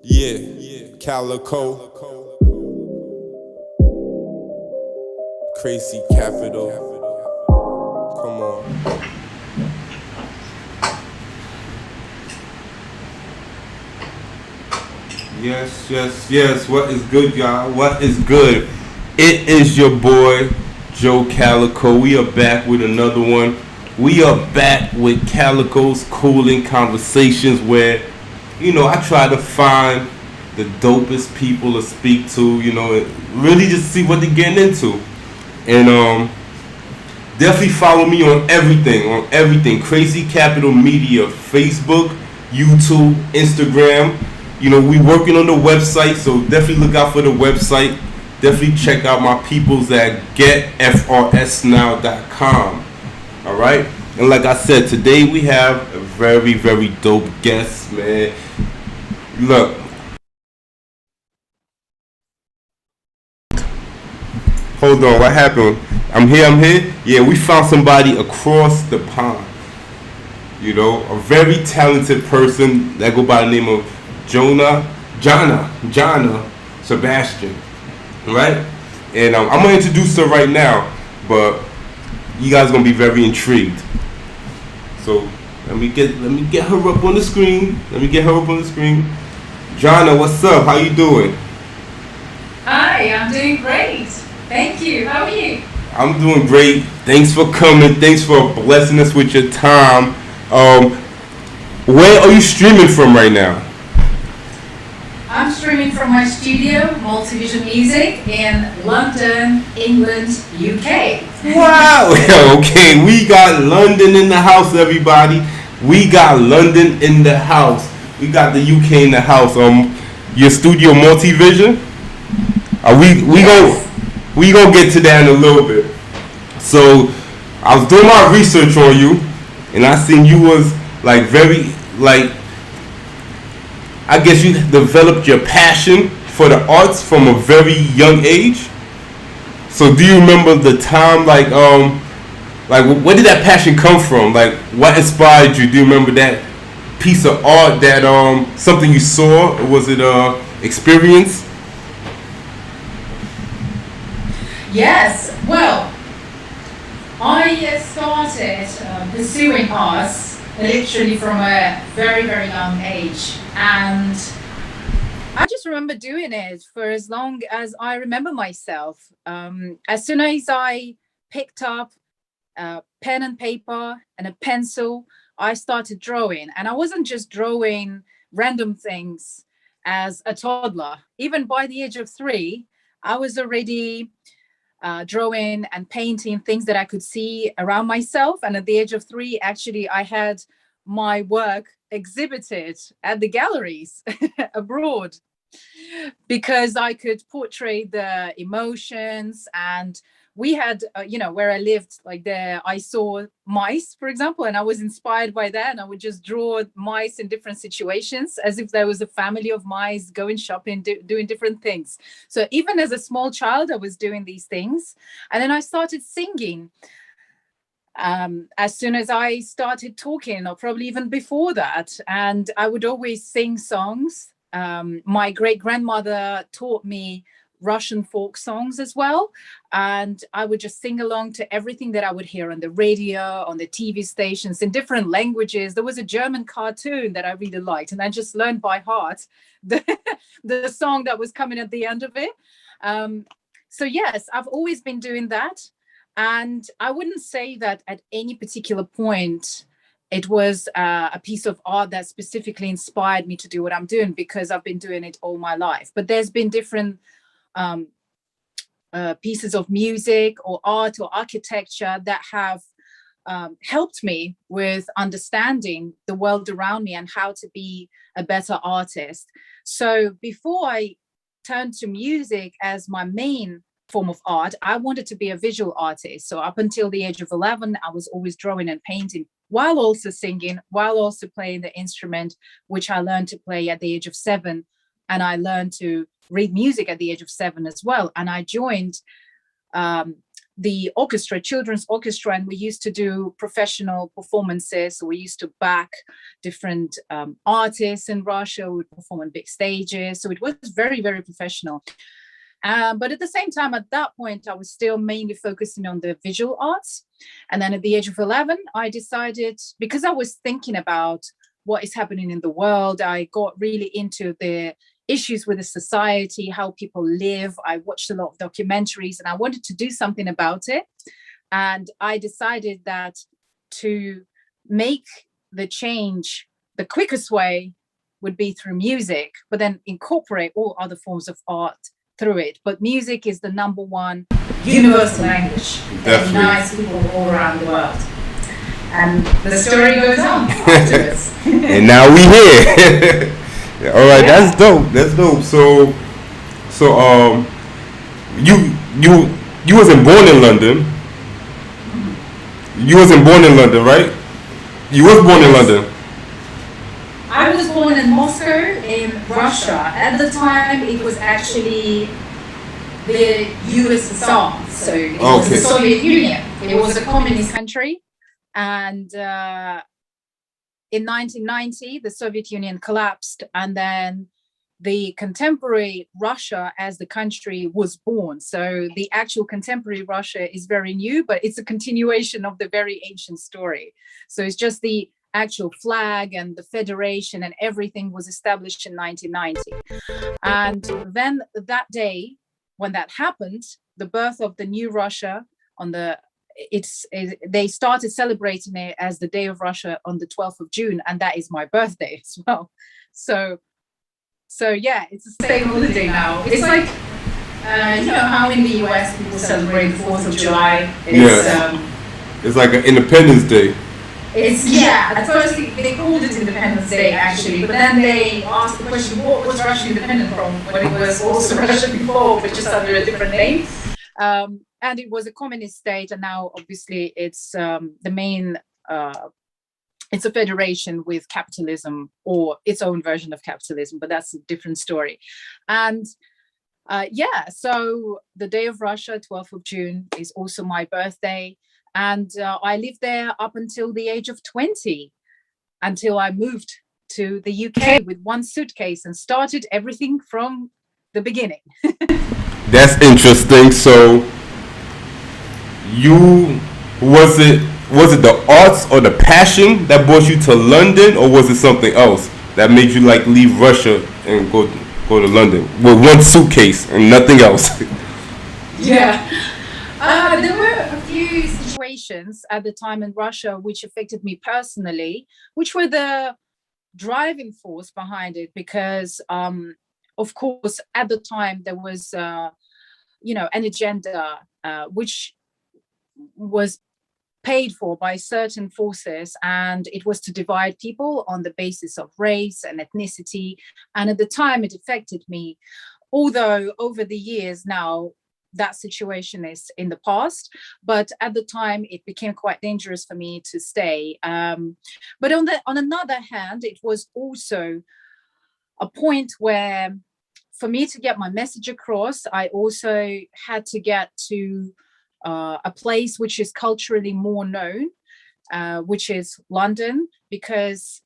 Yeah, Calico, crazy capital. Come on. Yes, yes, yes. What is good, y'all? What is good? It is your boy, Joe Calico. We are back with another one. We are back with Calico's Cooling Conversations, where, I try to find the dopest people to speak to, and really just see what they're getting into. And definitely follow me on everything. Crazy Capital Media, Facebook, YouTube, Instagram. We working on the website, so definitely look out for the website. Definitely check out my peoples at getfrsnow.com. All right, and like I said, today we have a very, very dope guest, man. Look, hold on, what happened? I'm here. Yeah, we found somebody across the pond. A very talented person that go by the name of Jahna Sebastian, right? And I'm gonna introduce her right now, but you guys gonna be very intrigued. So let me get her up on the screen. Jahna, what's up? How you doing? Hi, I'm doing great. Thank you. How are you? I'm doing great. Thanks for coming. Thanks for blessing us with your time. Um, where are you streaming from right now? I'm streaming from my studio, Multivision Music, in London, England, UK. Wow. Okay, we got London in the house, everybody. We got London in the house. We got the UK in the house. Your studio Multivision. We go Yes. we gonna get to that in a little bit. So I was doing my research on you, and I seen you was like very like I guess you developed your passion for the arts from a very young age. So do you remember the time like where did that passion come from? Like what inspired you? Do you remember that piece of art that something you saw? Or was it experience? Yes. Well, I started pursuing arts literally from a very, very young age. And I just remember doing it for as long as I remember myself. As soon as I picked up pen and paper and a pencil, I started drawing. And I wasn't just drawing random things as a toddler. Even by the age of 3, I was already drawing and painting things that I could see around myself. And at the age of 3, actually, I had my work exhibited at the galleries abroad because I could portray the emotions. And we had, where I lived, like there, I saw mice, for example, and I was inspired by that. And I would just draw mice in different situations as if there was a family of mice going shopping, doing different things. So even as a small child, I was doing these things. And then I started singing. As soon as I started talking, or probably even before that, and I would always sing songs. My great grandmother taught me Russian folk songs as well. And I would just sing along to everything that I would hear on the radio, on the TV stations in different languages. There was a German cartoon that I really liked, and I just learned by heart the, the song that was coming at the end of it. Um, so, yes, I've always been doing that. And I wouldn't say that at any particular point it was a piece of art that specifically inspired me to do what I'm doing, because I've been doing it all my life. But there's been different um, pieces of music or art or architecture that have helped me with understanding the world around me and how to be a better artist. So before I turned to music as my main form of art, I wanted to be a visual artist. So up until the age of 11, I was always drawing and painting while also singing, while also playing the instrument, which I learned to play at the age of 7. And I learned to read music at the age of 7 as well. And I joined um, the orchestra, children's orchestra, and we used to do professional performances. So we used to back different artists in Russia. We would perform on big stages. So it was very, very professional. But at the same time, at that point, I was still mainly focusing on the visual arts. And then at the age of 11, I decided, because I was thinking about what is happening in the world, I got really into the issues with the society, how people live. I watched a lot of documentaries and I wanted to do something about it. And I decided that to make the change, the quickest way would be through music, but then incorporate all other forms of art through it. But music is the number one universal language that unites people all around the world. And the story goes on afterwards. And now we here. All right, yeah. That's dope. That's dope. So you wasn't born in London. You wasn't born in London, right? You was born in London. I was born in Moscow, in Russia. At the time, it was actually the USSR, so it was the Soviet Union. It was a communist country, and in 1990, the Soviet Union collapsed, and then the contemporary Russia as the country was born. So the actual contemporary Russia is very new, but it's a continuation of the very ancient story. So it's just the actual flag and the federation and everything was established in 1990. And then that day, when that happened, the birth of the new Russia they started celebrating it as the Day of Russia on the 12th of June, and that is my birthday as well. So yeah, it's the same holiday now. It's like, you know how in the US people celebrate the 4th of July? It's like an Independence Day. At first they called it Independence Day actually, but then they asked the question, what was Russia independent from, when it was also Russia before, but just under a different name. And it was a communist state, and now obviously it's the main, it's a federation with capitalism, or its own version of capitalism, but that's a different story. And so the Day of Russia, 12th of June, is also my birthday. And I lived there up until the age of 20, until I moved to the UK with one suitcase and started everything from the beginning. That's interesting. So was it the arts or the passion that brought you to London, or was it something else that made you like leave Russia and go to London with one suitcase and nothing else? Yeah. There were a few situations at the time in Russia which affected me personally, which were the driving force behind it, because of course at the time there was an agenda which was paid for by certain forces, and it was to divide people on the basis of race and ethnicity. And at the time it affected me, although over the years now that situation is in the past, but at the time it became quite dangerous for me to stay. But on another hand, it was also a point where for me to get my message across, I also had to get to a place which is culturally more known, which is London, because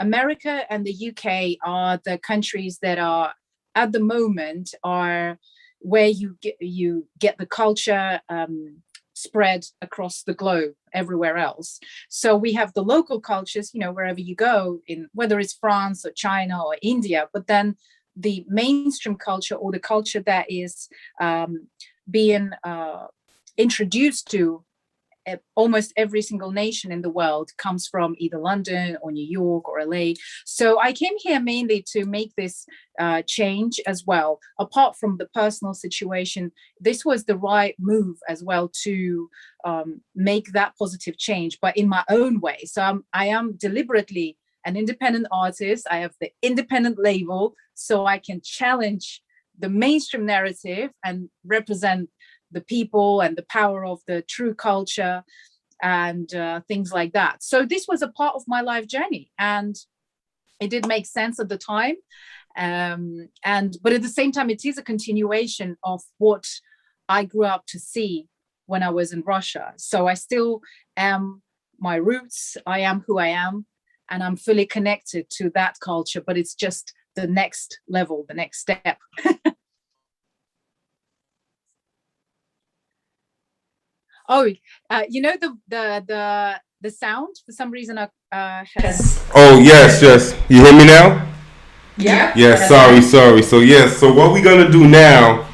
America and the UK are the countries that are at the moment are where you get the culture spread across the globe everywhere else. So we have the local cultures, wherever you go, in whether it's France or China or India, but then the mainstream culture, or the culture that is being introduced to almost every single nation in the world, comes from either London or New York or LA. So I came here mainly to make this change as well. Apart from the personal situation, this was the right move as well to make that positive change, but in my own way. So I am deliberately an independent artist. I have the independent label, so I can challenge the mainstream narrative and represent the people and the power of the true culture and things like that. So this was a part of my life journey, and it did make sense at the time. But at the same time, it is a continuation of what I grew up to see when I was in Russia. So I still am my roots. I am who I am, and I'm fully connected to that culture, but it's just the next level, the next step. Oh, the sound for some reason has. Oh yes, yes. You hear me now? Yeah. Yes. Sorry. So yes. So what we gonna do now?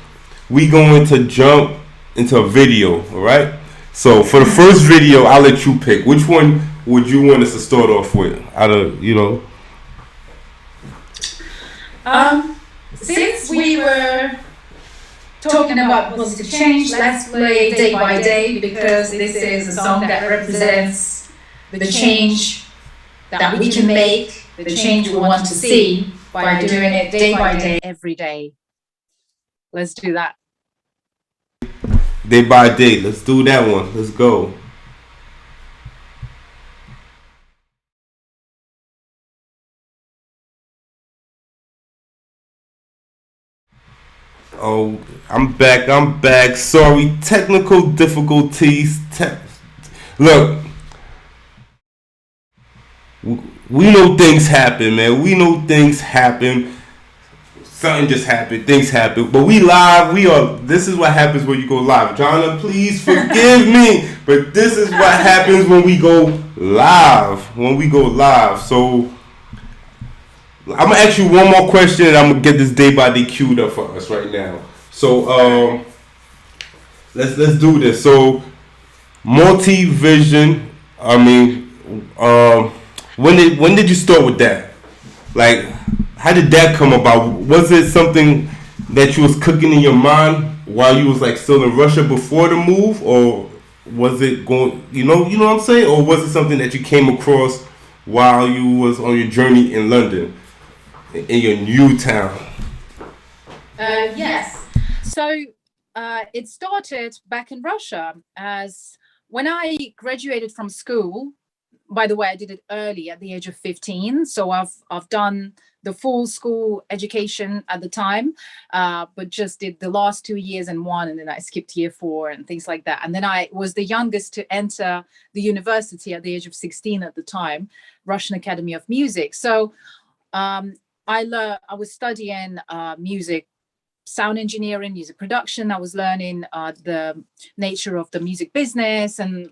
We going to jump into a video. All right. So for the first video, I'll let you pick. Which one would you want us to start off with? Out of Since we were talking about positive change, let's play Day by Day, because this is a song that represents the change that we can make, the change we want to see by doing it day by day, every day. Let's do that. Day by day. Let's do that one. Let's go. Oh, I'm back. I'm back. Sorry, technical difficulties. Look, we know things happen, man. We know things happen. Something just happened. Things happen. But we live. We are. This is what happens when you go live. Jahna, please forgive me. But this is what happens when we go live. When we go live. So I'm gonna ask you one more question, and I'm gonna get this day by day queued up for us right now. So let's do this. So multi-vision. I mean, when did you start with that? Like, how did that come about? Was it something that you was cooking in your mind while you was like still in Russia before the move, or was it going? You know what I'm saying? Or was it something that you came across while you was on your journey in London? In your new town? Yes. So it started back in Russia, as when I graduated from school. By the way, I did it early at the age of 15. So I've done the full school education at the time, but just did the last 2 years in one, and then I skipped year 4 and things like that. And then I was the youngest to enter the university at the age of 16 at the time, Russian Academy of Music. So I was studying music, sound engineering, music production. I was learning the nature of the music business and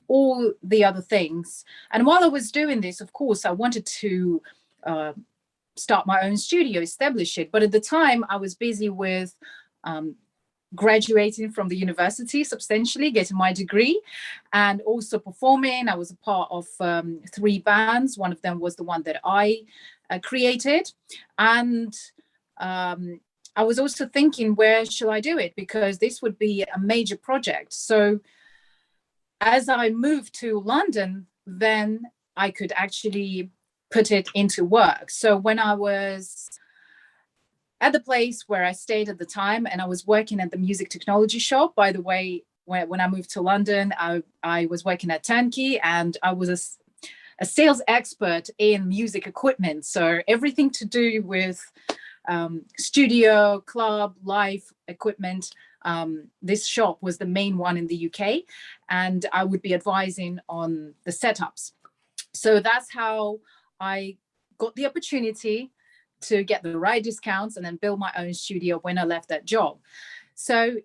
all the other things. And while I was doing this, of course, I wanted to start my own studio, establish it. But at the time, I was busy with graduating from the university, substantially getting my degree, and also performing. I was a part of 3 bands. One of them was the one that I created. And I was also thinking, where shall I do it? Because this would be a major project. So as I moved to London, then I could actually put it into work. So when I was at the place where I stayed at the time, and I was working at the music technology shop, by the way, when I moved to London, I was working at Turnkey, and I was a sales expert in music equipment. So everything to do with studio, club, live equipment. This shop was the main one in the UK, and I would be advising on the setups. So that's how I got the opportunity to get the right discounts and then build my own studio when I left that job. So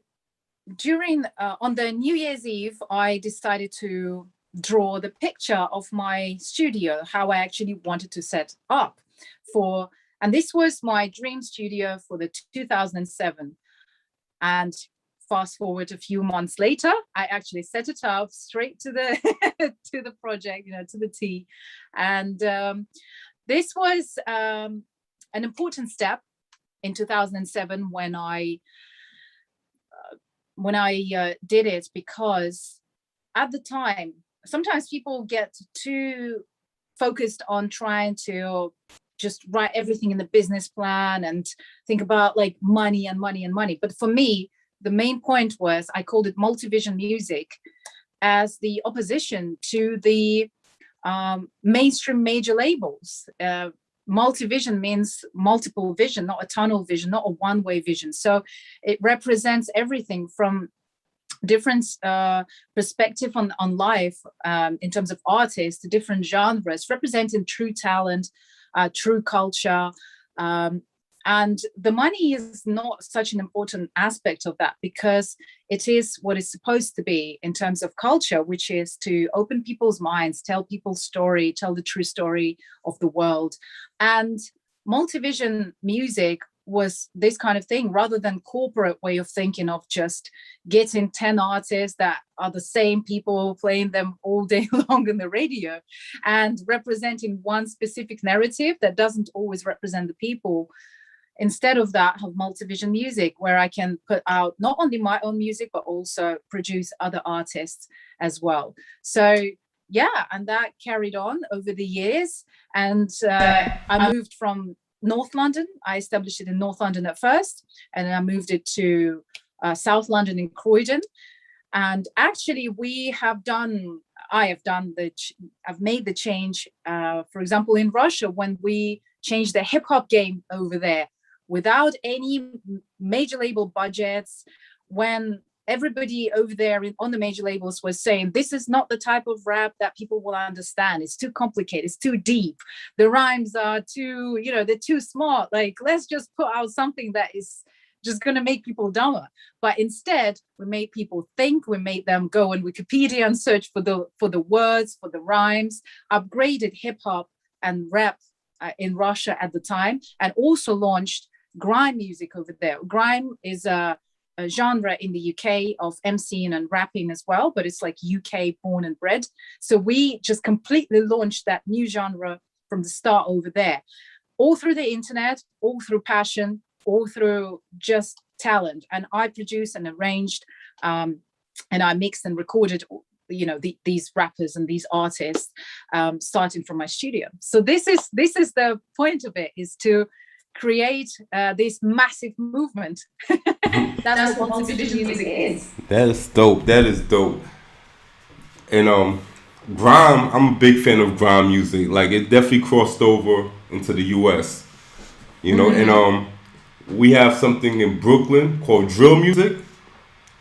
during on the New Year's Eve, I decided to draw the picture of my studio, how I actually wanted to set up for, and this was my dream studio for the 2007. And fast forward a few months later, I actually set it up straight to the to the project, to the T. And this was an important step in 2007 when I did it, because at the time, sometimes people get too focused on trying to just write everything in the business plan and think about like money and money and money. But for me, the main point was, I called it multi-vision music as the opposition to the mainstream major labels. Multi-vision means multiple vision, not a tunnel vision, not a one-way vision. So it represents everything from different perspective on life, in terms of artists, different genres, representing true talent, true culture. And the money is not such an important aspect of that, because it is what it's supposed to be in terms of culture, which is to open people's minds, tell people's story, tell the true story of the world. And multivision music was this kind of thing, rather than corporate way of thinking of just getting 10 artists that are the same people playing them all day long on the radio and representing one specific narrative that doesn't always represent the people. Instead of that, have multivision music, where I can put out not only my own music, but also produce other artists as well. So yeah, and that carried on over the years. And I moved from North London. I established it in North London at first, and then I moved it to South London in Croydon. And actually, I've made the change, for example, in Russia, when we changed the hip hop game over there, without any major label budgets, when everybody over there on the major labels was saying, this is not the type of rap that people will understand. It's too complicated. It's too deep. The rhymes are too, they're too smart. Like, let's just put out something that is just going to make people dumber. But instead, we made people think. We made them go on Wikipedia and search for the words, for the rhymes, upgraded hip hop and rap in Russia at the time, and also launched grime music over there. Grime is a genre in the UK of MCing and rapping as well, but it's like UK born and bred. So we just completely launched that new genre from the start over there, all through the internet, all through passion, all through just talent. And I produced and arranged, and I mixed and recorded these rappers and these artists, starting from my studio. So this is the point of it, is to create this massive movement. That's what multivision music is. That is dope. That is dope. And grime, I'm a big fan of grime music. Like, it definitely crossed over into the US. And we have something in Brooklyn called drill music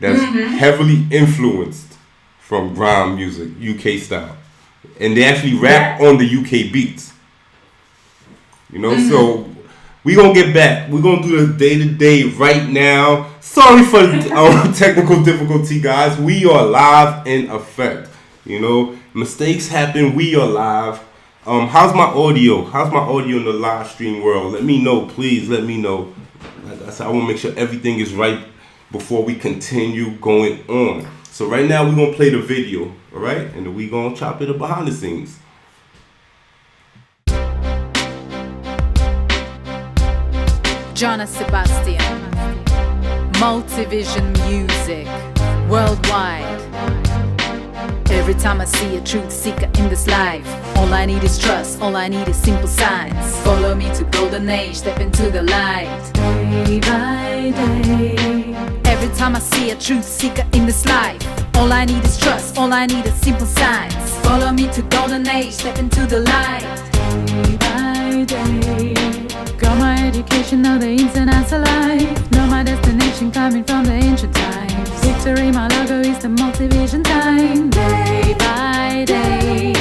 that's heavily influenced from grime music, UK style. And they actually rap on the UK beats. So we gonna get back. We're gonna do the day-to-day right now. Sorry for technical difficulty, guys. We are live in effect. Mistakes happen. We are live. How's my audio? How's my audio in the live stream world? Let me know, please. Let me know. Like I said, I want to make sure everything is right before we continue going on. So right now we're gonna play the video, all right, and then we gonna chop it up behind the scenes. Jahna Sebastian, multivision music, worldwide. Every time I see a truth seeker in this life, all I need is trust, all I need is simple signs. Follow me to golden age, step into the light, day by day. Every time I see a truth seeker in this life, all I need is trust, all I need is simple signs. Follow me to golden age, step into the light, day by day. Got my education, know the ins and outs of life. Know my destination coming from the ancient times. Victory, my logo is the multivision time. Day by day,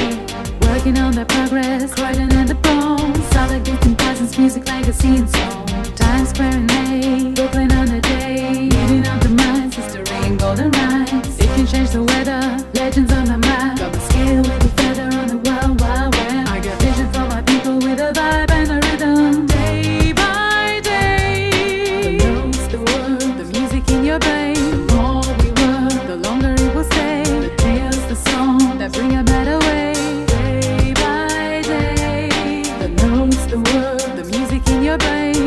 working on the progress, Croydon and the Bronx. Solid gifting presence, music, legacy and song. Times Square in May, Brooklyn on the day. Meeting up the minds, history and golden rhymes. It can change the weather, legends on the map. Got the scale with the feather on the world wide web. I got vision for my people with a vibe and a rhythm. Day by day, the notes, the words, the music in your brain. The more we work, the longer it will stay. The tales, the song that bring a better way. Day by day, the notes, the words, the music in your brain.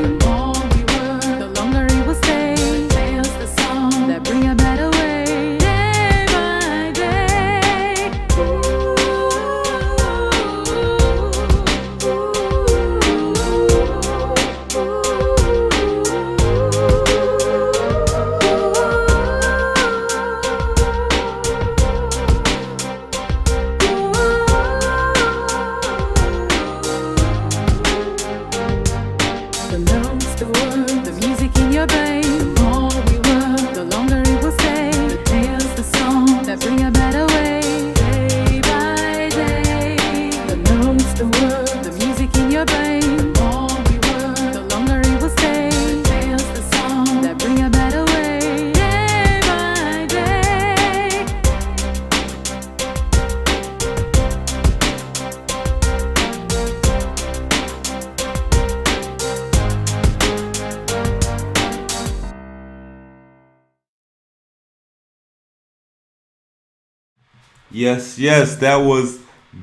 Yes, yes, that was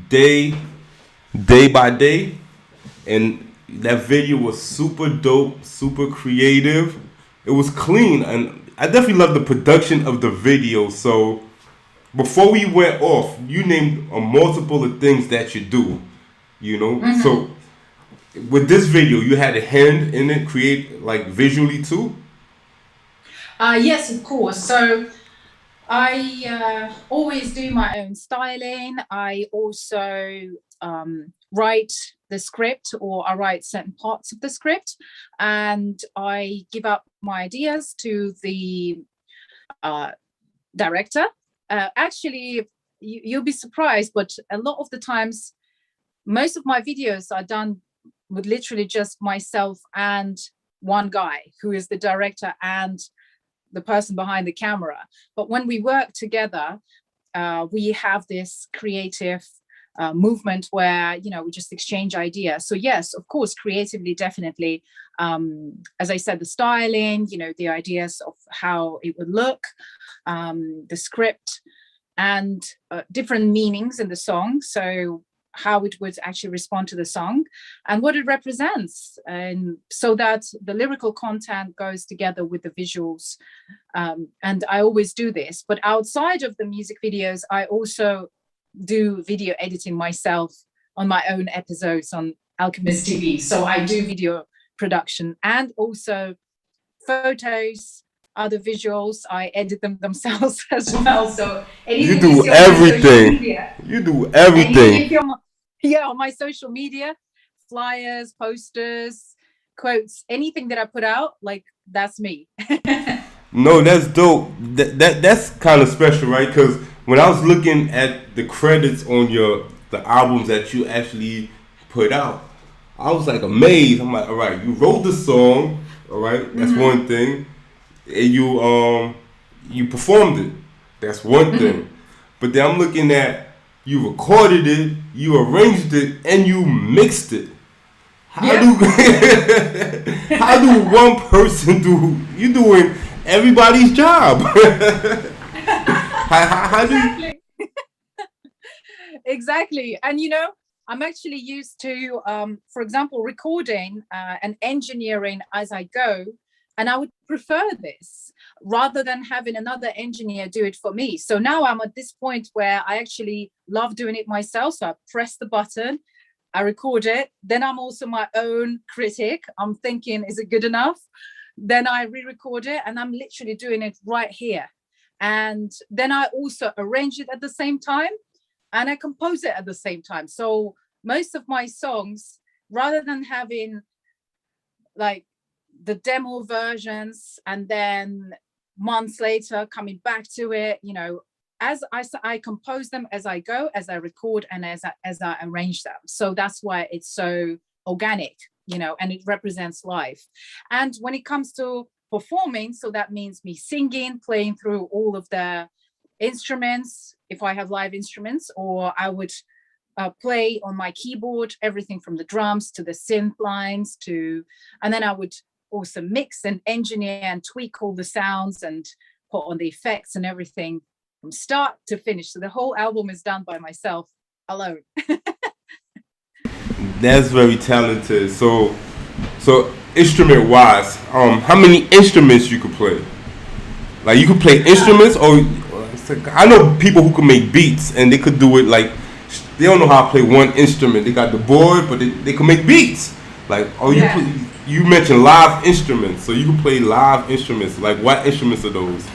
day day by day, and that video was super dope, super creative. It was clean, and I definitely love the production of the video. So before we went off, you named a multiple of things that you do. You know, so with this video, you had a hand in it, create like visually too. Yes, of course. So I always do my own styling. I also write the script, or I write certain parts of the script, and I give out my ideas to the uh, director. Actually, you'll be surprised, but a lot of the times, most of my videos are done with literally just myself and one guy who is the director and the person behind the camera. But when we work together, we have this creative movement where, you know, we just exchange ideas. So yes, of course, creatively, definitely. As I said, the styling, you know, the ideas of how it would look, the script, and different meanings in the song. So how it would actually respond to the song and what it represents, and so that the lyrical content goes together with the visuals. And I always do this, but outside of the music videos, I also do video editing myself on my own episodes on Alchemist TV. So I do video production and also photos, other visuals. I edit them themselves as well. So You anything you do see on my social everything. media, You do anything everything. you see on my, yeah, on my social media, flyers, posters, quotes, anything that I put out, like that's me. No, that's dope. That's kind of special, right? Because when I was looking at the credits on the albums that you actually put out, I was like amazed. I'm like, all right, you wrote the song, all right, that's one thing, and you performed it, that's one thing. But then I'm looking at you recorded it, you arranged it, and you mixed it. How Yeah. do how do one person do you doing everybody's job? How do you, Exactly. Exactly. And you know, I'm actually used to, for example, recording and engineering as I go. And I would prefer this rather than having another engineer do it for me. So now I'm at this point where I actually love doing it myself. So I press the button, I record it. Then I'm also my own critic. I'm thinking, is it good enough? Then I re-record it, and I'm literally doing it right here. And then I also arrange it at the same time, and I compose it at the same time. So most of my songs, rather than having like the demo versions and then months later coming back to it, you know, as I compose them as I go, as I record, and as I arrange them. So that's why it's so organic, you know, and it represents life. And when it comes to performing, so that means me singing, playing through all of the instruments, if I have live instruments, or I would play on my keyboard, everything from the drums to the synth lines to, and then I would also mix and engineer and tweak all the sounds and put on the effects and everything from start to finish. So the whole album is done by myself alone. that's very talented. So instrument wise, how many instruments you could play? Like you could play instruments, or I know people who can make beats and they could do it like they don't know how to play one instrument. They got the board, but they can make beats. Like Yeah. you mentioned live instruments, so you can play live instruments. Like what instruments are those?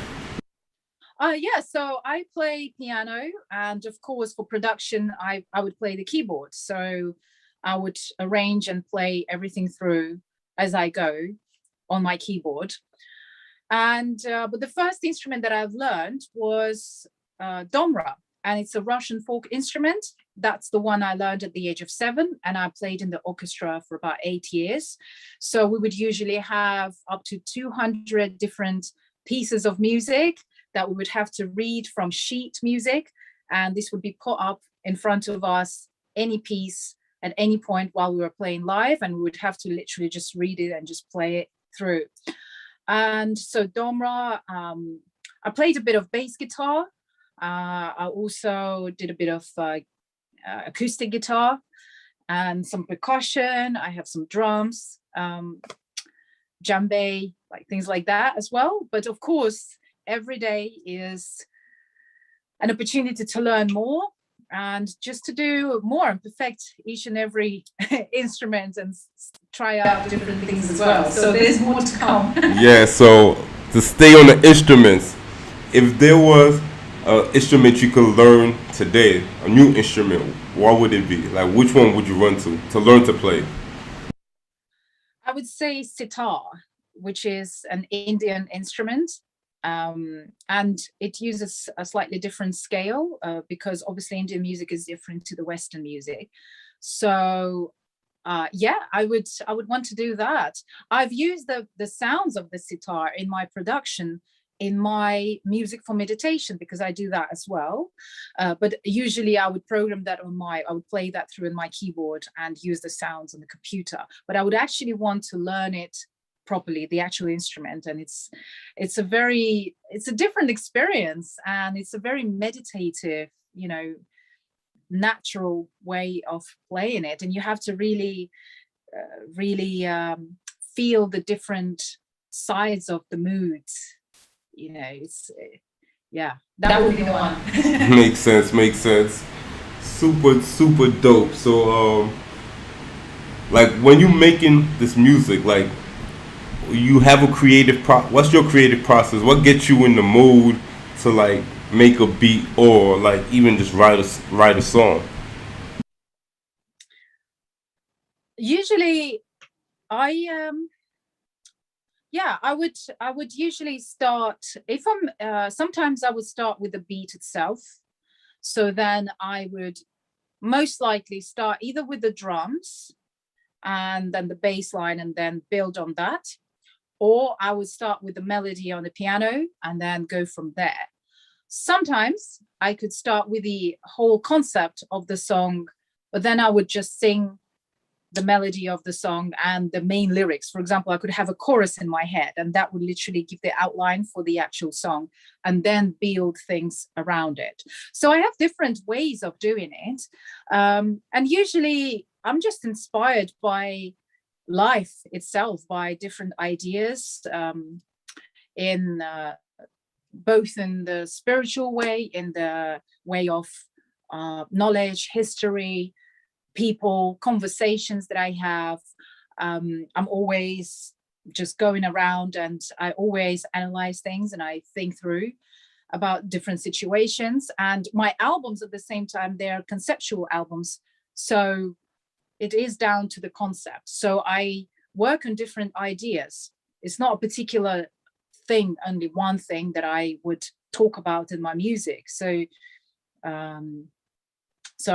Yeah, so I play piano, and of course for production, I would play the keyboard. So I would arrange and play everything through as I go on my keyboard. And but the first instrument that I've learned was domra, and it's a Russian folk instrument. That's the one I learned at the age of 7, and I played in the orchestra for about 8 years. So we would usually have up to 200 different pieces of music that we would have to read from sheet music, and this would be put up in front of us, any piece at any point while we were playing live, and we would have to literally just read it and just play it through. And so domra, I played a bit of bass guitar, I also did a bit of acoustic guitar and some percussion. I have some drums, djembe, like things like that as well. But of course, every day is an opportunity to learn more and just to do more and perfect each and every instrument and try out different things as well. So there's more to come. Yeah, so to stay on the instruments, if there was an instrument you could learn today, a new instrument, what would it be? Like, which one would you run to learn to play? I would say sitar, which is an Indian instrument. And it uses a slightly different scale because obviously Indian music is different to the Western music. So yeah, I would want to do that. I've used the sounds of the sitar in my production, in my music for meditation, because I do that as well. But usually I would program that I would play that through in my keyboard and use the sounds on the computer. But I would actually want to learn it properly, the actual instrument. And it's a different experience, and it's a very meditative, natural way of playing it. And you have to really feel the different sides of the moods. It's that would be the one. Makes sense. Super dope. So like when you making this music, like you have a what's your creative process? What gets you in the mood to like make a beat or like even just write a song? Usually I would usually start, if I'm sometimes I would start with the beat itself. So then I would most likely start either with the drums and then the bass line and then build on that, or I would start with the melody on the piano and then go from there. Sometimes I could start with the whole concept of the song, but then I would just sing the melody of the song and the main lyrics. For example, I could have a chorus in my head, and that would literally give the outline for the actual song, and then build things around it. So I have different ways of doing it. And usually I'm just inspired by life itself, by different ideas, in both in the spiritual way, in the way of knowledge, history, people, conversations that I have. I'm always just going around, and I always analyze things and I think through about different situations. And my albums at the same time, they're conceptual albums. So it is down to the concept. So I work on different ideas. It's not a particular thing, only one thing that I would talk about in my music. So I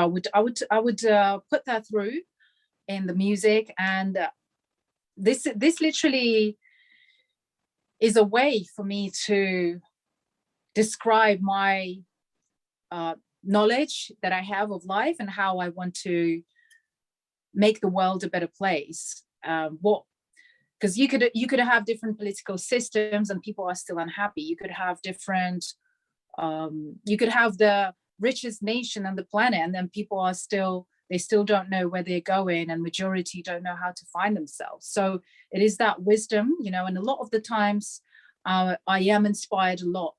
would put that through in the music, and this literally is a way for me to describe my knowledge that I have of life and how I want to make the world a better place. Because you could have different political systems and people are still unhappy. You could have different, you could have the richest nation on the planet, and then people they still don't know where they're going, and majority don't know how to find themselves. So it is that wisdom, and a lot of the times I am inspired a lot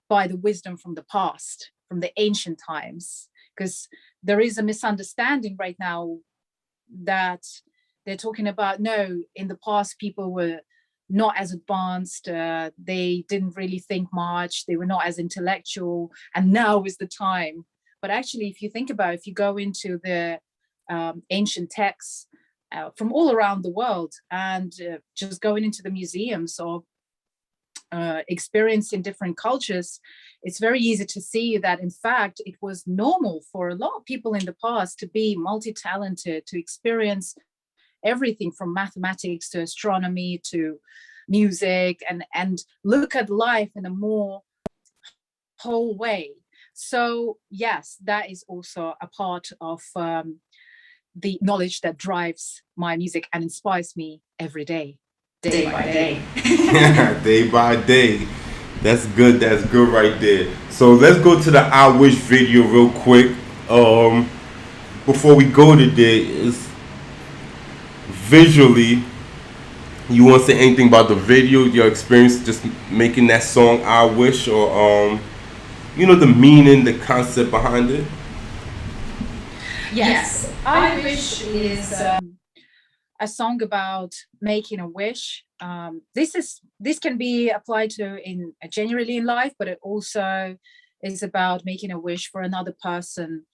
by the wisdom from the past, from the ancient times, because there is a misunderstanding right now that they're talking about, no, in the past people were not as advanced, they didn't really think much, they were not as intellectual, and now is the time. But actually, if you think about it, if you go into the ancient texts from all around the world, and just going into the museums or experiencing different cultures, it's very easy to see that in fact it was normal for a lot of people in the past to be multi-talented, to experience everything from mathematics to astronomy to music, and look at life in a more whole way. So yes, that is also a part of the knowledge that drives my music and inspires me every day, day by day. Day by day. That's good. That's good right there. So let's go to the I Wish video real quick. Before we go to there, is visually, you want to say anything about the video, your experience just making that song I Wish, or the meaning, the concept behind it? Yes, I Wish is a song about making a wish. This can be applied to in generally in life, but it also is about making a wish for another person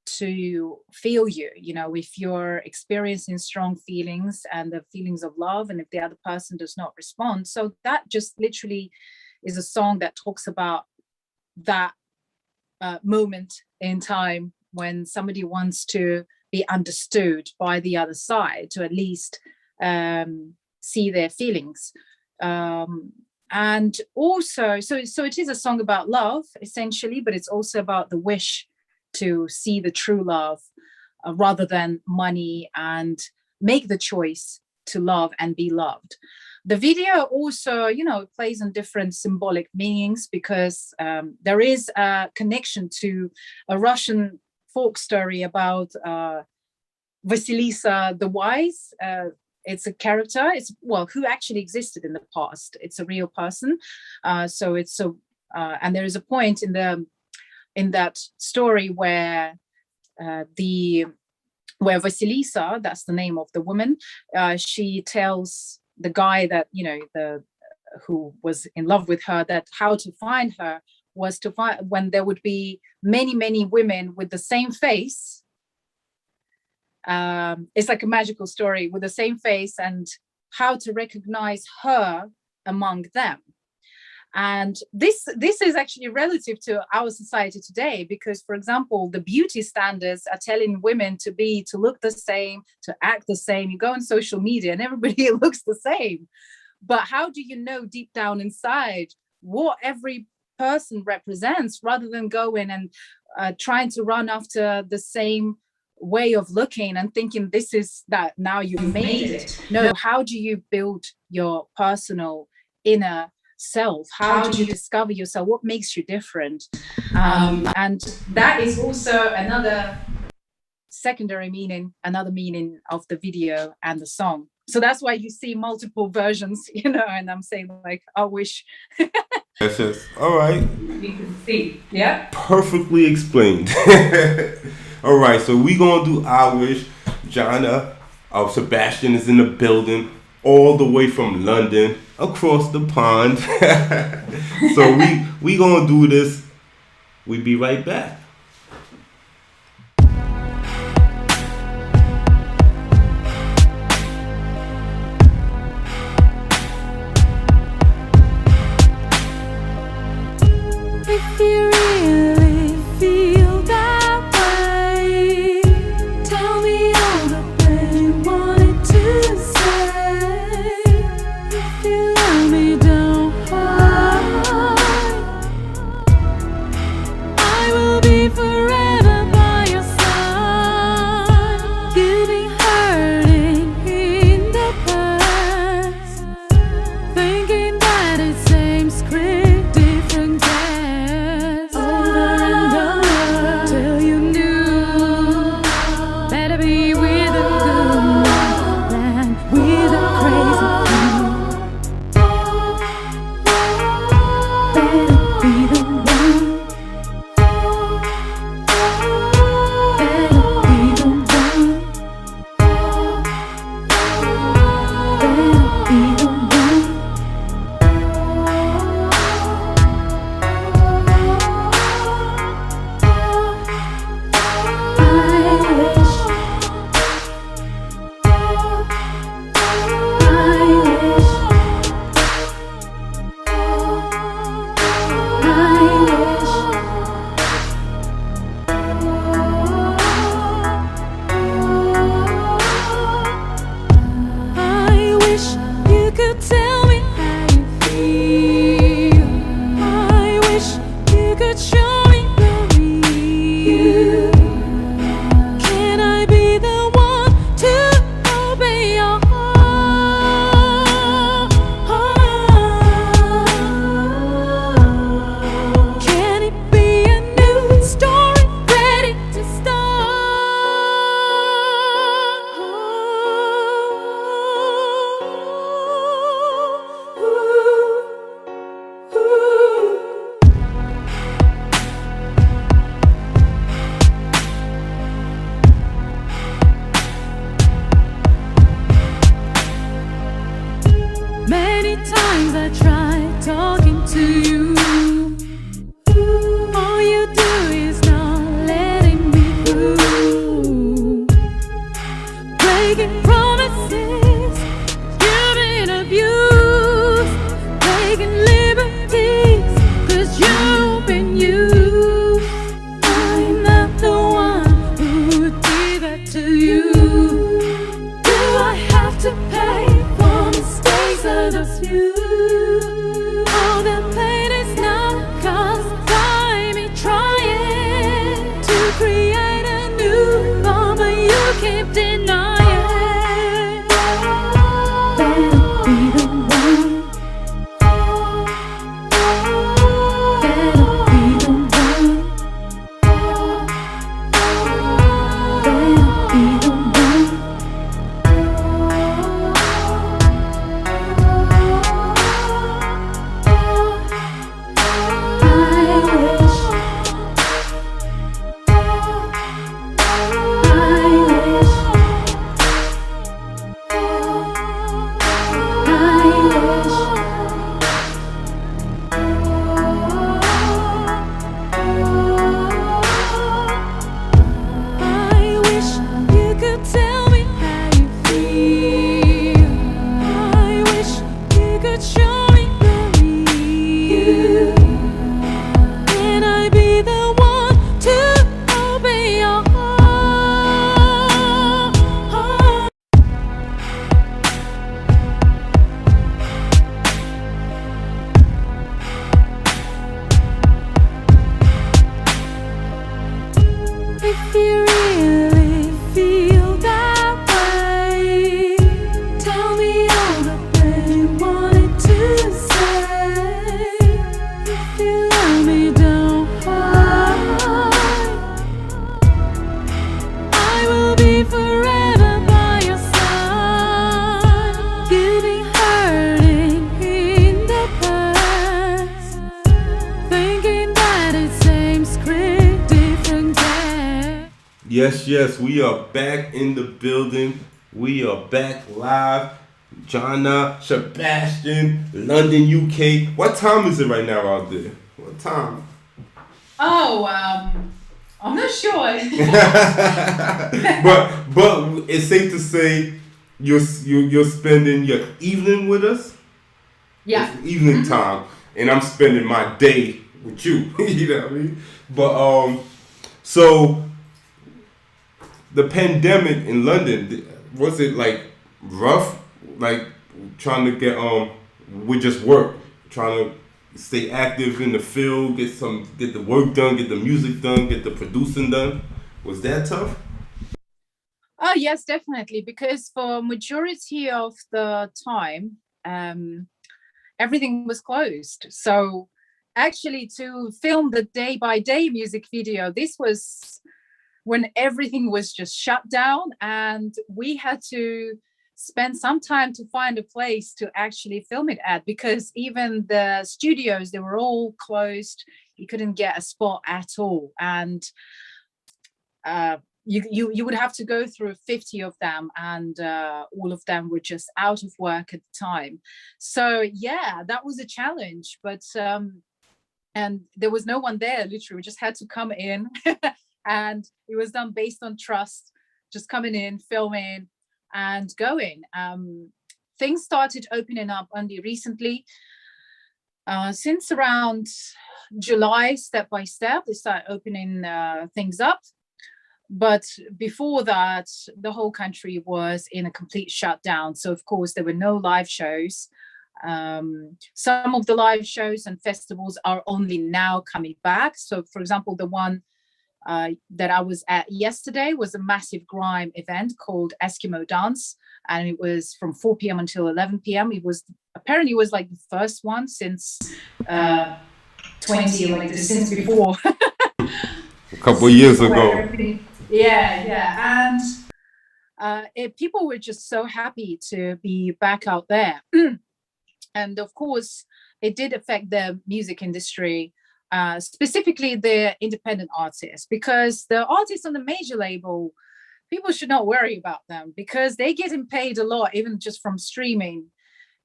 to feel you. If you're experiencing strong feelings and the feelings of love, and if the other person does not respond, so that just literally is a song that talks about that moment in time when somebody wants to be understood by the other side, to at least see their feelings. And also, so it is a song about love, essentially, but it's also about the wish to see the true love rather than money, and make the choice to love and be loved. The video also, plays on different symbolic meanings, because there is a connection to a Russian folk story about Vasilisa the Wise. It's a character. Who actually existed in the past. It's a real person. And there is a point in that story where Vasilisa, that's the name of the woman, she tells the guy that who was in love with her, that how to find her was to find when there would be many women with the same face. It's like a magical story with the same face, and how to recognize her among them. And this is actually relative to our society today, because, for example, the beauty standards are telling women to look the same, to act the same. You go on social media and everybody looks the same. But how do you know deep down inside what every person represents, rather than going and trying to run after the same way of looking and thinking this is that, now you've made it? No, how do you build your personal inner self? How do you discover yourself? What makes you different? And that is also another secondary meaning, another meaning of the video and the song. So that's why you see multiple versions, and I'm saying, like, I wish. Yes. All right. You can see. Yeah. Perfectly explained. All right, so we gonna do I Wish. Jahna Sebastian is in the building, all the way from London, across the pond. So we gonna do this. We be right back. If you really feel that way, tell me all the things you wanted to say. If you love me, don't hide. I will be Many times I tried talking to you. All you do is not letting me through. Breaking promises, giving abuse, taking liberties, 'cause you've been used. I'm not the one who would do that to you. Do I have to pay for mistakes others view? All the pain is not caused by me trying to create a new form, but you keep denying. Better be the one. Better be the one. Better be the one. I wish you could tell me how you feel. I wish you could show me the real. Can I be the one to open your heart? If you really feel that way, tell me all the things you wanted to say. If you love me, don't hide. I will be forever by your side. You've been hurting in the past, thinking that it's same script, different cast. Yes, yes, we are back in the building. We are back live. Jahna Sebastian, London, UK. What time is it right now out there? What time? Oh, I'm not sure. But it's safe to say you're spending your evening with us. Yeah. It's evening time, and I'm spending my day with you. You know what I mean? But so the pandemic in London, was it like rough? Like trying to get with just work, trying to stay active in the field, get the work done, get the music done, get the producing done. Was that tough? Oh yes, definitely. Because for majority of the time, everything was closed. So actually, to film the day by day music video, this was when everything was just shut down, and we had to spend some time to find a place to actually film it at, because even the studios, they were all closed. You couldn't get a spot at all, and you would have to go through 50 of them, and all of them were just out of work at the time. So yeah, that was a challenge, but and there was no one there. Literally, we just had to come in and it was done based on trust, just coming in, filming and going. Things started opening up only recently, since around July. Step by step they started opening things up, but before that the whole country was in a complete shutdown. So of course there were no live shows. Some of the live shows and festivals are only now coming back. So for example, the one that I was at yesterday was a massive grime event called Eskimo Dance, and it was from 4 p.m. until 11 p.m. It was apparently like the first one since 20, like since before. A couple of years ago. Yeah, and people were just so happy to be back out there. And of course, it did affect the music industry, specifically the independent artists, because the artists on the major label, people should not worry about them because they're getting paid a lot, even just from streaming.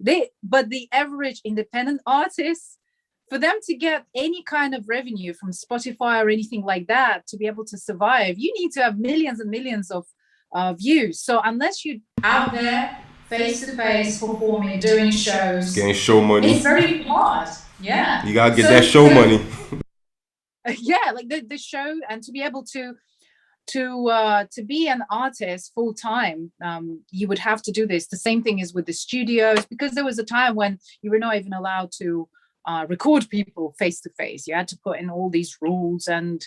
But the average independent artist, for them to get any kind of revenue from Spotify or anything like that, to be able to survive, you need to have millions and millions of views. So unless you're out there face to face performing, doing shows, Getting show money. it's very hard. Yeah, You gotta get that show money. yeah, like the show, and to be able to be an artist full time, you would have to do this. The same thing is with the studios, because there was a time when you were not even allowed to record people face to face. You had to put in all these rules, and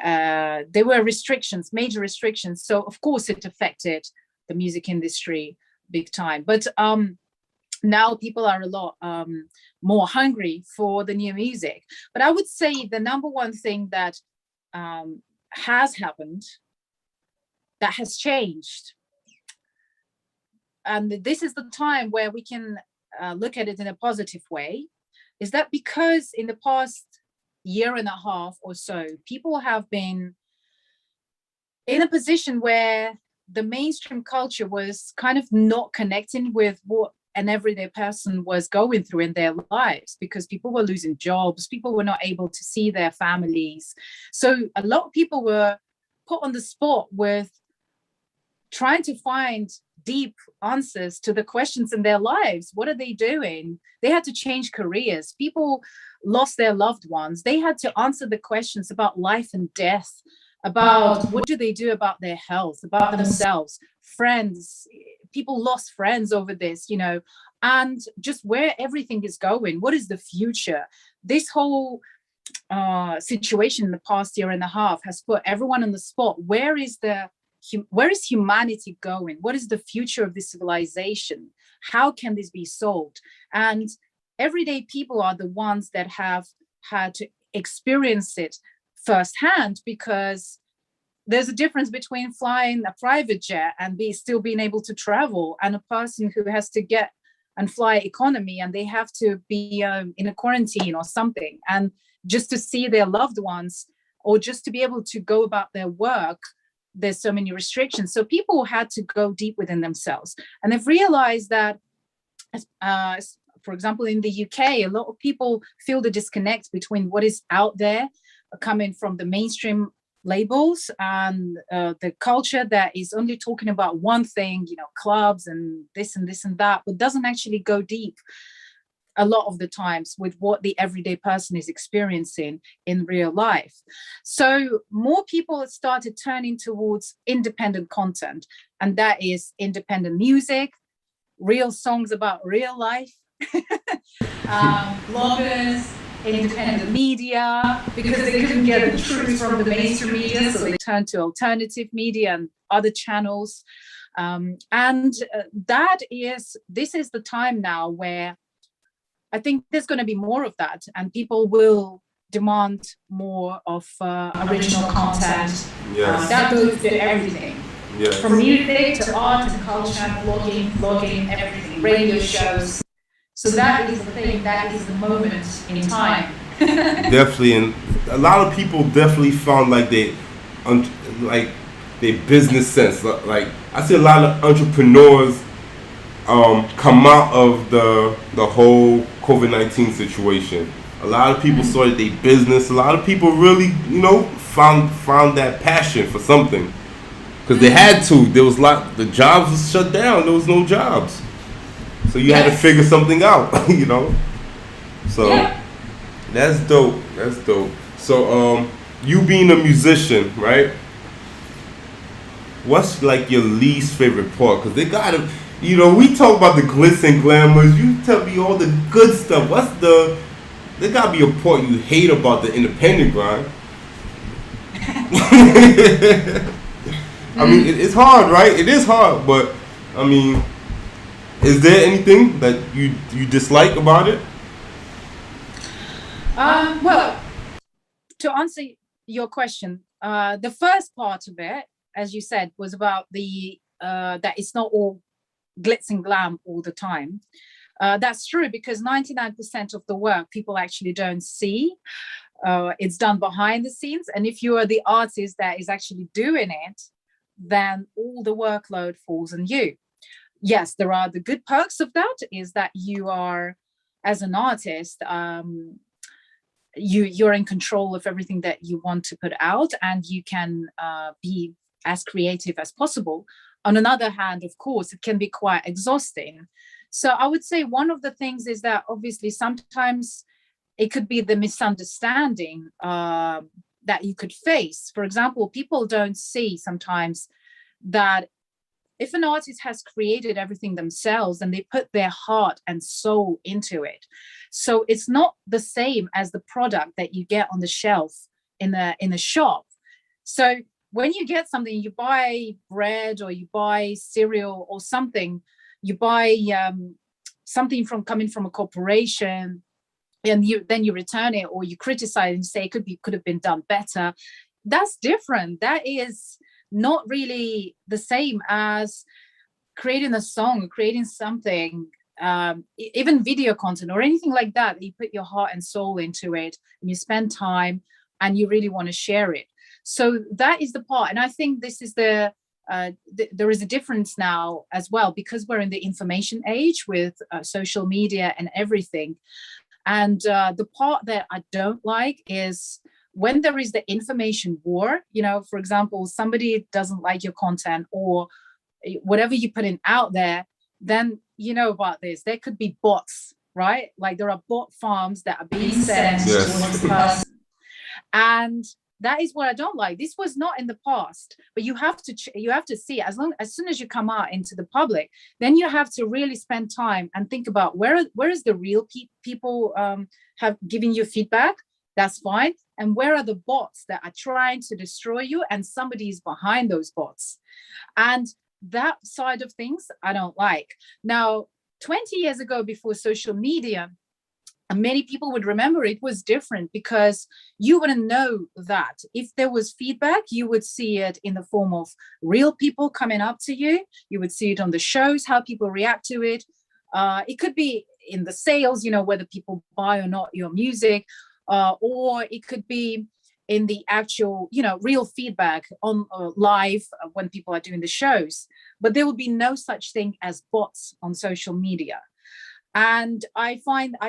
there were restrictions, major restrictions. So of course it affected the music industry big time. But now people are a lot more hungry for the new music. But I would say the number one thing that has happened, that has changed, and this is the time where we can look at it in a positive way, is that because in the past year and a half or so, people have been in a position where the mainstream culture was kind of not connecting with what an everyday person was going through in their lives, because people were losing jobs, people were not able to see their families. So a lot of people were put on the spot with trying to find deep answers to the questions in their lives. What are they doing? They had to change careers. People lost their loved ones. They had to answer the questions about life and death, about what do they do about their health, about themselves, friends. People lost friends over this, and just where everything is going. What is the future? This whole situation in the past year and a half has put everyone on the spot. Where is humanity going? What is the future of this civilization? How can this be solved? And everyday people are the ones that have had to experience it firsthand, because there's a difference between flying a private jet and still being able to travel, and a person who has to get and fly economy, and they have to be in a quarantine or something, and just to see their loved ones, or just to be able to go about their work, there's so many restrictions. So people had to go deep within themselves, and they've realized that, for example, in the UK, a lot of people feel the disconnect between what is out there coming from the mainstream labels and the culture that is only talking about one thing, clubs and this and this and that, but doesn't actually go deep a lot of the times with what the everyday person is experiencing in real life. So more people have started turning towards independent content, and that is independent music, real songs about real life, bloggers, independent media, because they couldn't get the truth from the mainstream media, so they turned to alternative media and other channels. This is the time now where I think there's going to be more of that, and people will demand more of original content. Yes. That goes to everything. Yes. From music to art and culture, blogging, everything, radio shows. So that is the thing, that is the moment in time. Definitely, and a lot of people definitely found like their business sense. Like I see a lot of entrepreneurs come out of the whole COVID-19 situation. A lot of people started their business. A lot of people really, found that passion for something, because they had to. There was the jobs was shut down. There was no jobs. So you had to figure something out, So that's dope. That's dope. So you being a musician, right? What's like your least favorite part? Because they gotta, we talk about the glitz and glamours. You tell me all the good stuff. There gotta be a part you hate about the independent grind. I mean, it's hard, right? It is hard, but I mean, is there anything that you dislike about it? Well, to answer your question, the first part of it, as you said, was about that it's not all glitz and glam all the time. That's true, because 99% of the work people actually don't see. It's done behind the scenes, and if you are the artist that is actually doing it, then all the workload falls on you. yes, there are the good perks of that is that you are, as an artist, you're in control of everything that you want to put out, and you can be as creative as possible. On another hand, of course, it can be quite exhausting. So I would say one of the things is that obviously sometimes it could be the misunderstanding that you could face. For example, people don't see sometimes that if an artist has created everything themselves and they put their heart and soul into it, so it's not the same as the product that you get on the shelf in a shop. So when you get something, you buy bread or you buy cereal or something, you buy something coming from a corporation, and then you return it or you criticize and say it could have been done better. That's different. That is not really the same as creating a song, creating something, even video content or anything like that. You put your heart and soul into it and you spend time and you really want to share it. So that is the part. And I think this is there is a difference now as well, because we're in the information age with social media and everything. And the part that I don't like is when there is the information war. For example, somebody doesn't like your content or whatever you put in out there, then you know about this. There could be bots, right? Like there are bot farms that are being sent towards the person. And that is what I don't like. This was not in the past, but you have to see as soon as you come out into the public, then you have to really spend time and think about where is the real people have given you feedback. That's fine. And where are the bots that are trying to destroy you and somebody is behind those bots? And that side of things I don't like. Now, 20 years ago, before social media, and many people would remember it was different, because you wouldn't know that. If there was feedback, you would see it in the form of real people coming up to you. You would see it on the shows, how people react to it. It could be in the sales, whether people buy or not your music, or it could be in the actual, real feedback on live when people are doing the shows. But there will be no such thing as bots on social media. And I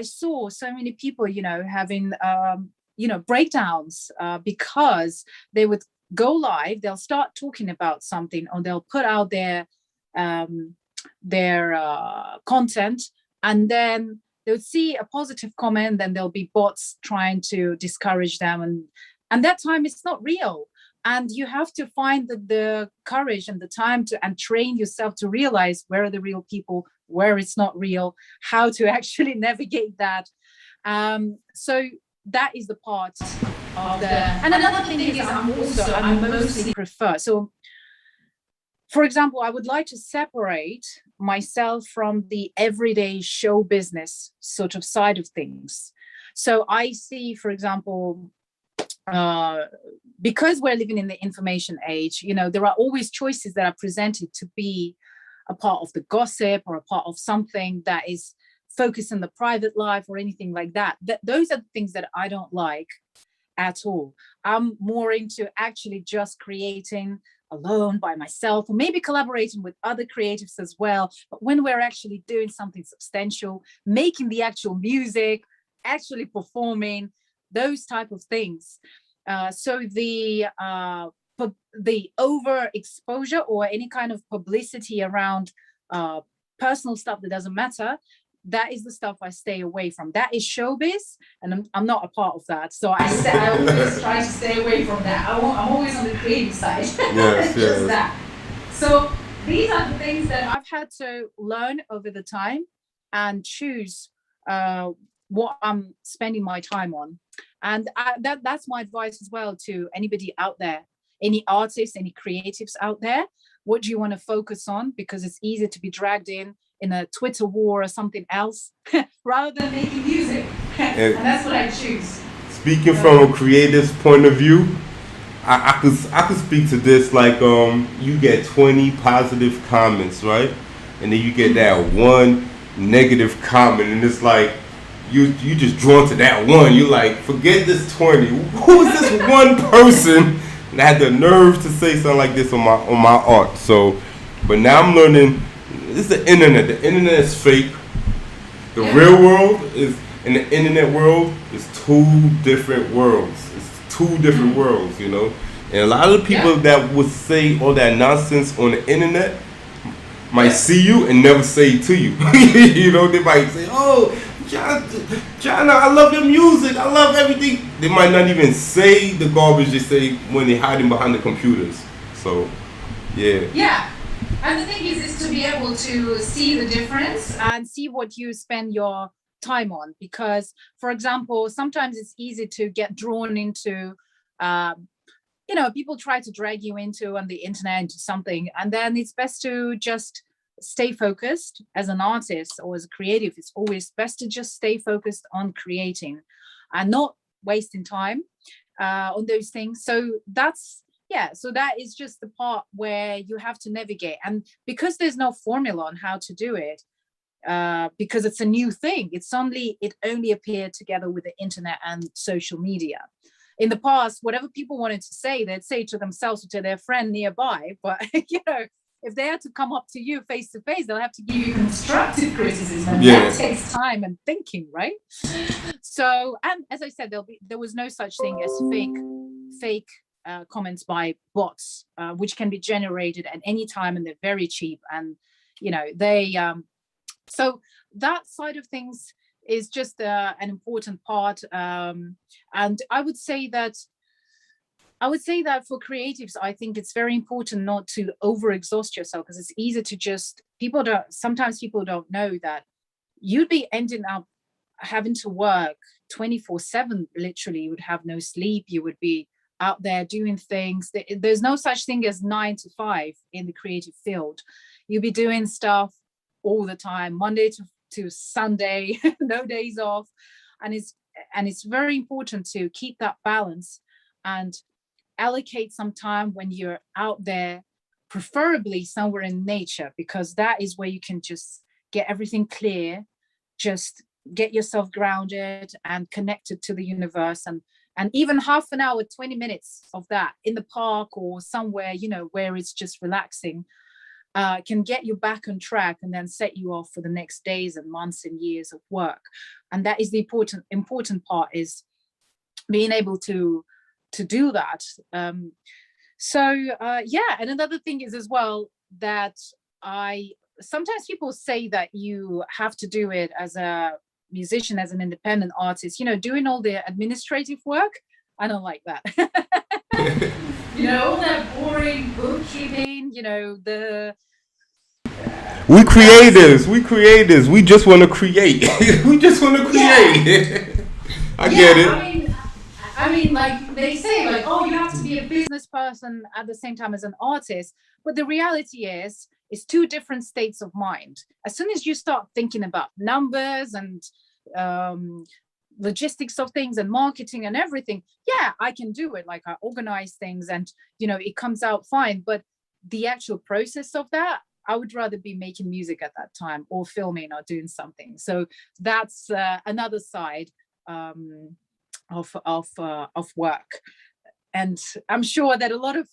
saw so many people, having, breakdowns because they would go live, they'll start talking about something, or they'll put out their content, and then they would see a positive comment, then there'll be bots trying to discourage them. And that time it's not real. And you have to find the courage and the time and train yourself to realize where are the real people, where it's not real, how to actually navigate that. So that is the part of the. And another thing is I mostly prefer. So, for example, I would like to separate myself from the everyday show business sort of side of things. So I see, for example, because we're living in the information age, there are always choices that are presented to be a part of the gossip or a part of something that is focused on the private life or anything like that. Those are the things that I don't like at all. I'm more into actually just creating alone by myself, or maybe collaborating with other creatives as well. But when we're actually doing something substantial, making the actual music, actually performing, those type of things. So the overexposure or any kind of publicity around personal stuff that doesn't matter, that is the stuff I stay away from. That is showbiz, and I'm not a part of that. So I always try to stay away from that. I'm always on the creative side. Yes, yes. That. So these are the things that I've had to learn over the time and choose what I'm spending my time on. And that's my advice as well to anybody out there, any artists, any creatives out there. What do you want to focus on? Because it's easier to be dragged in a Twitter war or something else rather than making music. And that's what I choose. Speaking from a creative's point of view, I could speak to this like you get 20 positive comments, right? And then you get that one negative comment, and it's like you just drawn to that one. You like, forget this 20. Who is this one person that had the nerve to say something like this on my art? So, but now I'm learning It's the internet. The internet is fake. The Yeah. real world is, and the internet world is two different worlds. It's two different worlds, you know. And a lot of the people Yeah. that would say all that nonsense on the internet might Yeah. see you and never say it to you. You know, they might say, "Oh, Jahna, I love your music. I love everything." They might not even say the garbage they say when they're hiding behind the computers. So, yeah. Yeah. And the thing is to be able to see the difference and see what you spend your time on. Because, for example, sometimes it's easy to get drawn into, people try to drag you into on the internet into something. And then it's best to just stay focused as an artist or as a creative. It's always best to just stay focused on creating and not wasting time on those things. So that is just the part where you have to navigate. And because there's no formula on how to do it, because it's a new thing, it only appeared together with the internet and social media. In the past, whatever people wanted to say, they'd say to themselves or to their friend nearby. But if they had to come up to you face to face, they'll have to give you constructive criticism. And that takes time and thinking, right? So, and as I said, there was no such thing as fake comments by bots, which can be generated at any time, and they're very cheap. And so that side of things is just an important part. And I would say that for creatives, I think it's very important not to overexhaust yourself, because it's easy to sometimes people don't know that you'd be ending up having to work 24/7. Literally, you would have no sleep. You would be out there doing things. There's no such thing as 9 to 5 in the creative field. You'll be doing stuff all the time, Monday to Sunday, no days off. And it's very important to keep that balance and allocate some time when you're out there, preferably somewhere in nature, because that is where you can just get everything clear, just get yourself grounded and connected to the universe. And even half an hour, 20 minutes of that in the park or somewhere, where it's just relaxing, can get you back on track and then set you off for the next days and months and years of work. And that is the important part, is being able to do that. And another thing is as well that sometimes people say that you have to do it as a musician, as an independent artist, doing all the administrative work. I don't like that. All that boring bookkeeping, We creators. We just want to create. We just want to create. Yeah. I get it. I mean, like they say, like, oh, you have to be a business person at the same time as an artist. But the reality is, it's two different states of mind. As soon as you start thinking about numbers and logistics of things and marketing and everything, yeah, I can do it. Like, I organize things and, it comes out fine. But the actual process of that, I would rather be making music at that time, or filming, or doing something. So that's another side of work. And I'm sure that a lot of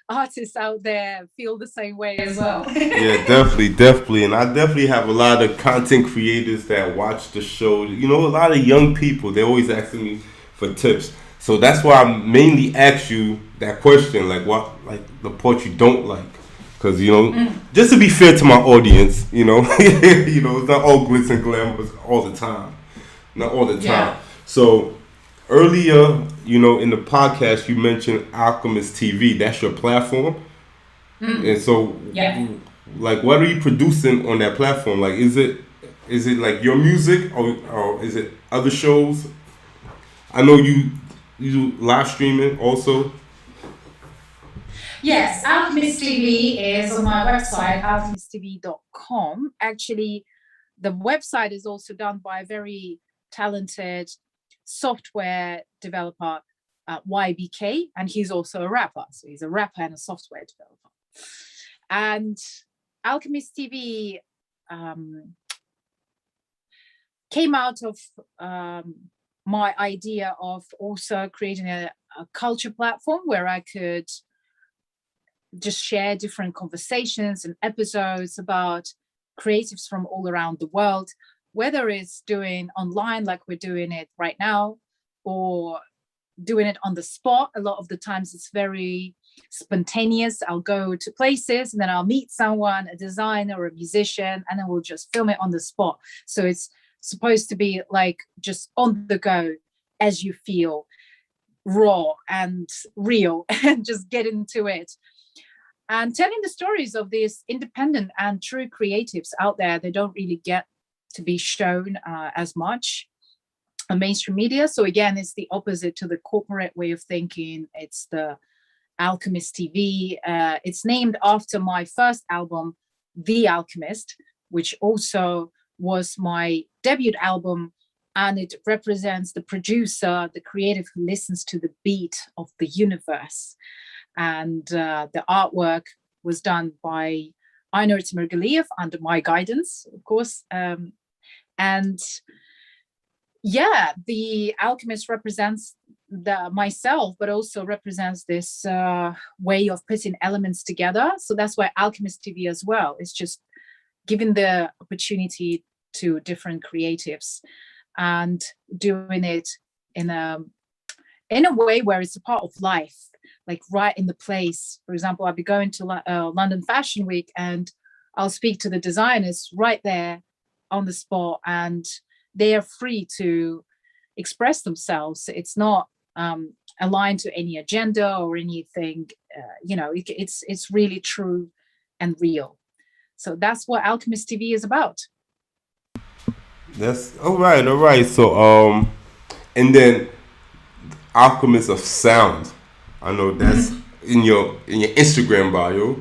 artists out there feel the same way as well. Yeah, definitely. And I definitely have a lot of content creators that watch the show. A lot of young people, they're always asking me for tips. So that's why I mainly ask you that question, like the part you don't like. Because, just to be fair to my audience, it's not all glitz and glamour all the time. Not all the time. Yeah. So earlier, in the podcast, you mentioned Alchemist TV. That's your platform. And so, like, what are you producing on that platform? Like, is it like your music, or is it other shows? I know you do live streaming also. Yes, Alchemist TV is on my website, alchemist.tv.com. Actually, the website is also done by a very talented software developer, YBK, and he's also a rapper. So he's a rapper and a software developer. And Alchemist TV came out of my idea of also creating a culture platform where I could just share different conversations and episodes about creatives from all around the world, whether it's doing online like we're doing it right now, or doing it on the spot. A lot of the times it's very spontaneous. I'll go to places and then I'll meet someone, a designer or a musician, and then we'll just film it on the spot. So it's supposed to be like just on the go, as you feel, raw and real, and just get into it. And telling the stories of these independent and true creatives out there, they don't really get to be shown as much on mainstream media. So again, it's the opposite to the corporate way of thinking. It's the Alchemist TV. It's named after my first album, The Alchemist, which also was my debut album. And it represents the producer, the creative who listens to the beat of the universe. And the artwork was done by Ainur Timurgaliyev under my guidance, of course. And yeah, the Alchemist represents myself, but also represents this way of putting elements together. So that's why Alchemist TV as well is just giving the opportunity to different creatives and doing it in a way where it's a part of life, like right in the place. For example, I'll be going to London Fashion Week and I'll speak to the designers right there on the spot, and they are free to express themselves. It's not aligned to any agenda or anything. It's really true and real. So that's what Alchemist TV is about. That's all right. So and then Alchemist of Sound. I know that's in your Instagram bio.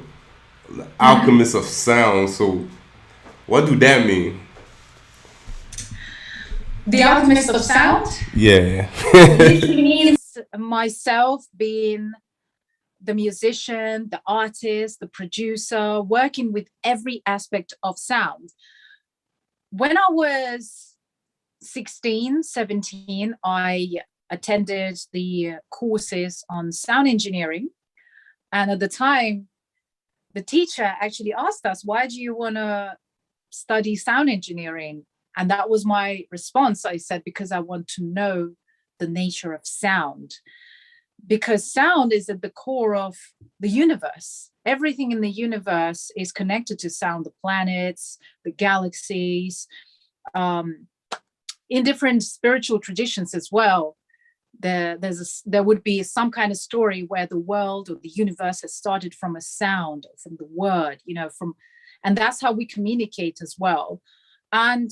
Alchemist of Sound. So what do that mean? The Alchemist of Sound? Yeah. It means myself being the musician, the artist, the producer, working with every aspect of sound. When I was 16, 17, I attended the courses on sound engineering. And at the time, the teacher actually asked us, why do you want to study sound engineering? And that was my response. I said, because I want to know the nature of sound. Because sound is at the core of the universe. Everything in the universe is connected to sound, the planets, the galaxies. In different spiritual traditions as well, there would be some kind of story where the world or the universe has started from a sound, from the word, and that's how we communicate as well. And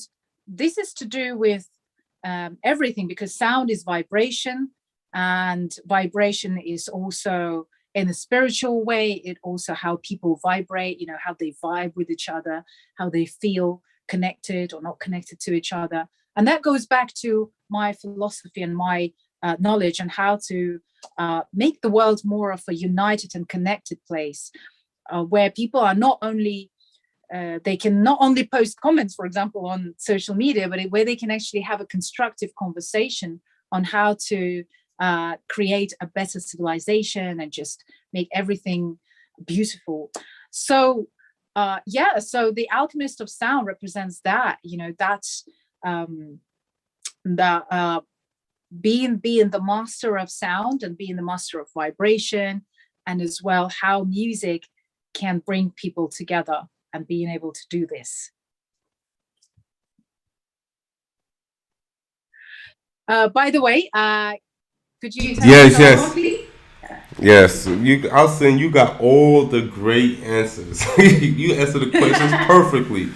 this is to do with everything, because sound is vibration, and vibration is also in a spiritual way. It also how people vibrate, how they vibe with each other, how they feel connected or not connected to each other. And that goes back to my philosophy and my knowledge on how to make the world more of a united and connected place, where people are not only they can not only post comments, for example, on social media, but where they can actually have a constructive conversation on how to create a better civilization and just make everything beautiful. So so the Alchemist of Sound represents that, that's being the master of sound and being the master of vibration, and as well how music can bring people together and being able to do this. By the way, could you tell me? Yes, you got all the great answers. You answered the questions perfectly.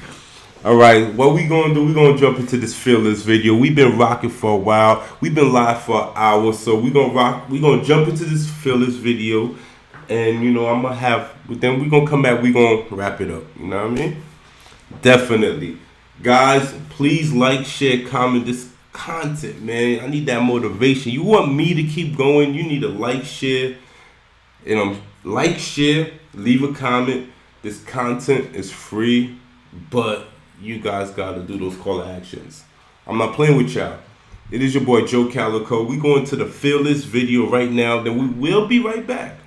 All right, what we gonna do? We gonna jump into this fearless video. We've been rocking for a while. We've been live for an hour, so we gonna rock. We gonna jump into this fearless video, and I'm gonna have. Then we gonna come back. We gonna wrap it up. You know what I mean? Definitely, guys. Please like, share, comment this content, man. I need that motivation. You want me to keep going? You need to like, share, share, leave a comment. This content is free, but you guys gotta do those call to actions. I'm not playing with y'all. It is your boy Joe Calico. We going to the fearless video right now. Then we will be right back.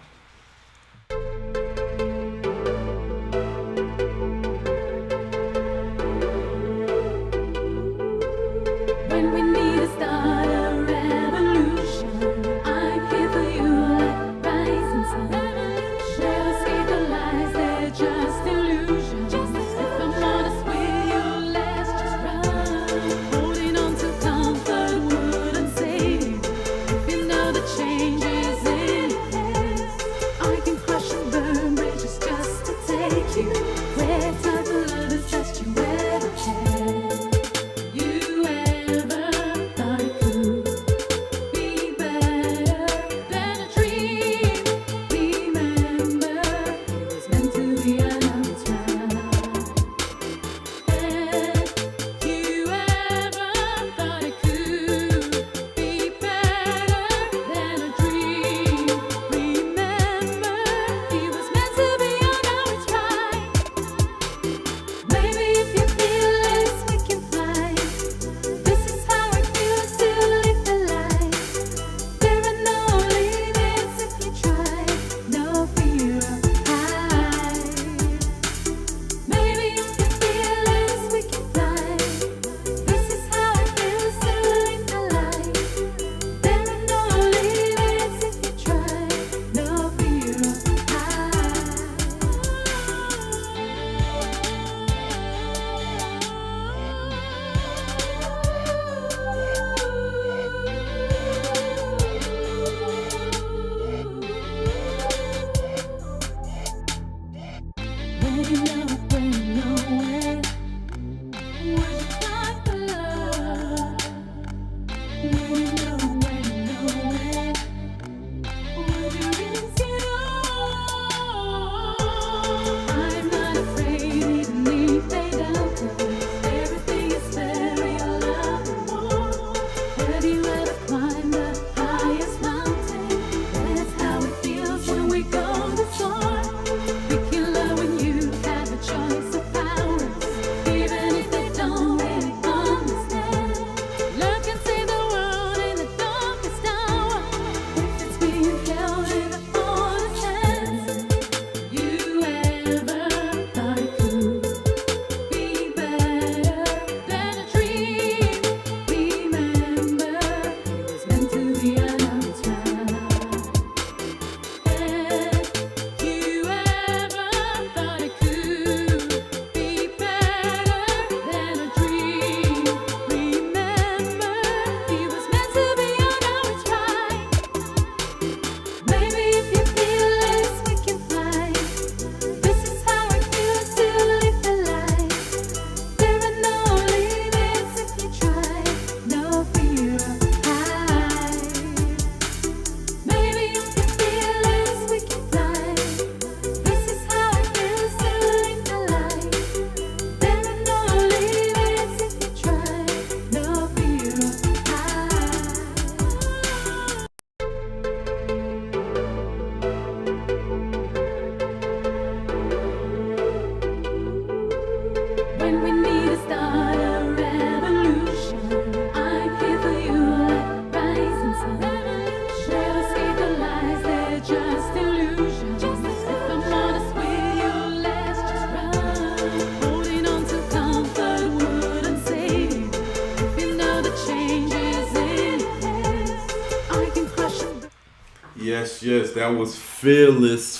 Yes. That was Fearless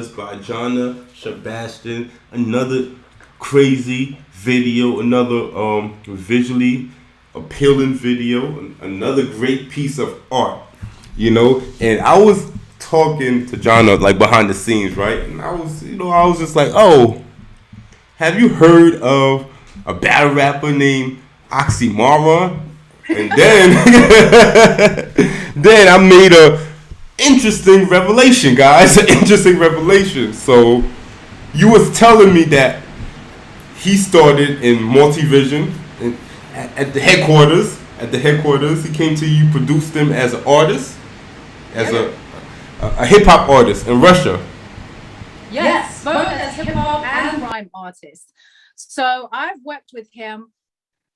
by Jahna Sebastian. Another crazy video, another visually appealing video, another great piece of art. You know, and I was talking to Jahna like behind the scenes, right? And I was just like, oh, have you heard of a battle rapper named Oxymoron? And then, then I made a interesting revelation, guys. An interesting revelation. So you was telling me that he started in Multivision at the headquarters. At the headquarters, he came to you, produced them as an artist, as a hip hop artist in Russia. Yes, both as hip hop and rhyme artist. So I've worked with him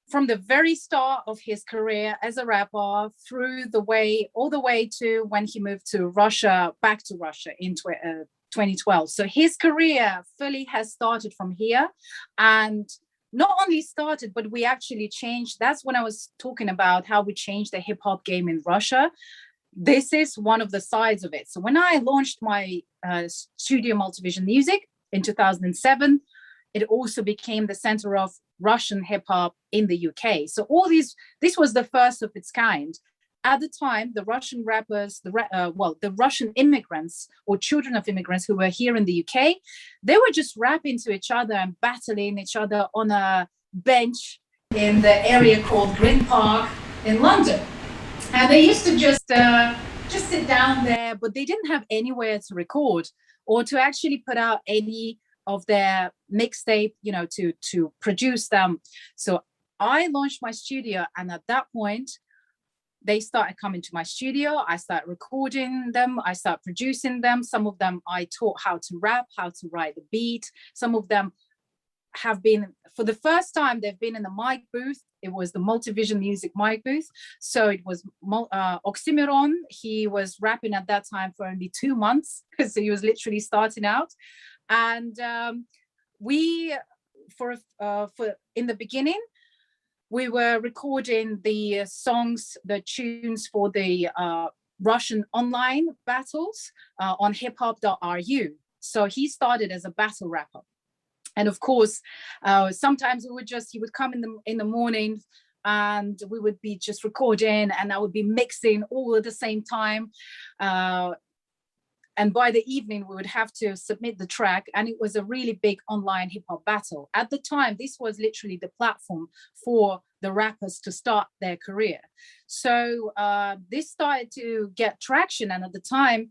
from the very start of his career as a rapper all the way to when he moved to Russia, back to Russia in 2012. So his career fully has started from here, and not only started, but we actually changed. That's when I was talking about how we changed the hip hop game in Russia. This is one of the sides of it. So when I launched my studio Multivision Music in 2007, it also became the center of Russian hip hop in the UK. So this was the first of its kind. At the time, the Russian rappers, the Russian immigrants or children of immigrants who were here in the UK, they were just rapping to each other and battling each other on a bench in the area called Green Park in London. And they used to just sit down there, but they didn't have anywhere to record or to actually put out any of their mixtape, to produce them. So I launched my studio, and at that point, they started coming to my studio. I started recording them. I started producing them. Some of them I taught how to rap, how to write the beat. Some of them have been, for the first time, they've been in the mic booth. It was the Multivision Music mic booth. So it was Oxymoron. He was rapping at that time for only 2 months. So he was literally starting out. And we, in the beginning, we were recording the songs, the tunes for the Russian online battles on hiphop.ru. So he started as a battle rapper. And of course, sometimes he would come in the morning and we would be just recording, and I would be mixing all at the same time. And by the evening, we would have to submit the track. And it was a really big online hip hop battle. At the time, this was literally the platform for the rappers to start their career. So this started to get traction. And at the time,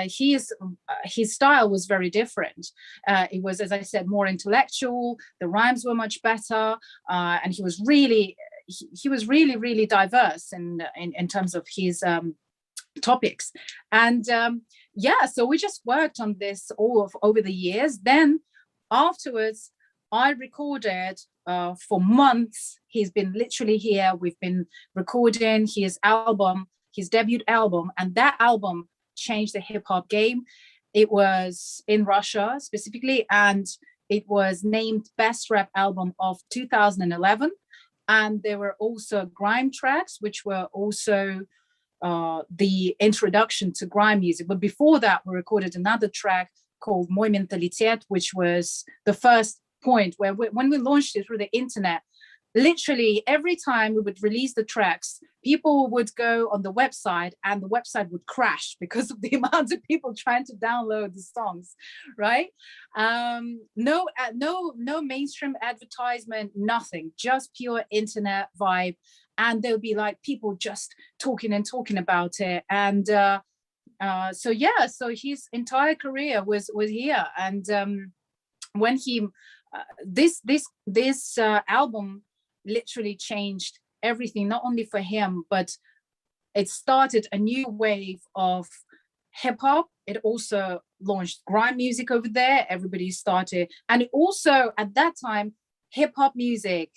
his style was very different. It was, as I said, more intellectual. The rhymes were much better. And he was really, really diverse in terms of his topics. And so we just worked on this over the years. Then afterwards, I recorded for months. He's been literally here. We've been recording his debut album, and that album changed the hip hop game. It was in Russia specifically, and it was named Best Rap Album of 2011. And there were also grime tracks, which were also the introduction to grime music. But before that, we recorded another track called Moy Mentalitet, which was the first point where when we launched it through the internet, literally every time we would release the tracks, people would go on the website and the website would crash because of the amount of people trying to download the songs, right? No mainstream advertisement, nothing, just pure internet vibe. And there'll be like people just talking about it. And so his entire career was here. And when he this album literally changed everything, not only for him, but it started a new wave of hip hop. It also launched grime music over there. Everybody started, and it also at that time, hip hop music,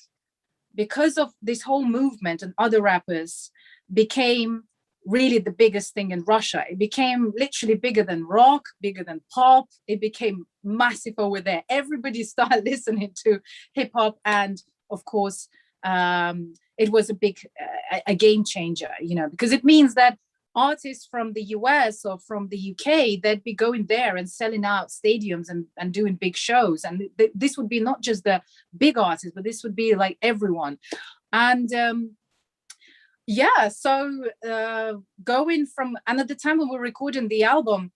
because of this whole movement and other rappers, became really the biggest thing in Russia. It became literally bigger than rock, bigger than pop. It became massive over there. Everybody started listening to hip hop, and of course, it was a big a game changer, because it means that artists from the US or from the UK, they'd be going there and selling out stadiums and doing big shows. And this would be not just the big artists, but this would be like everyone. And so going from, and at the time when we were recording the album,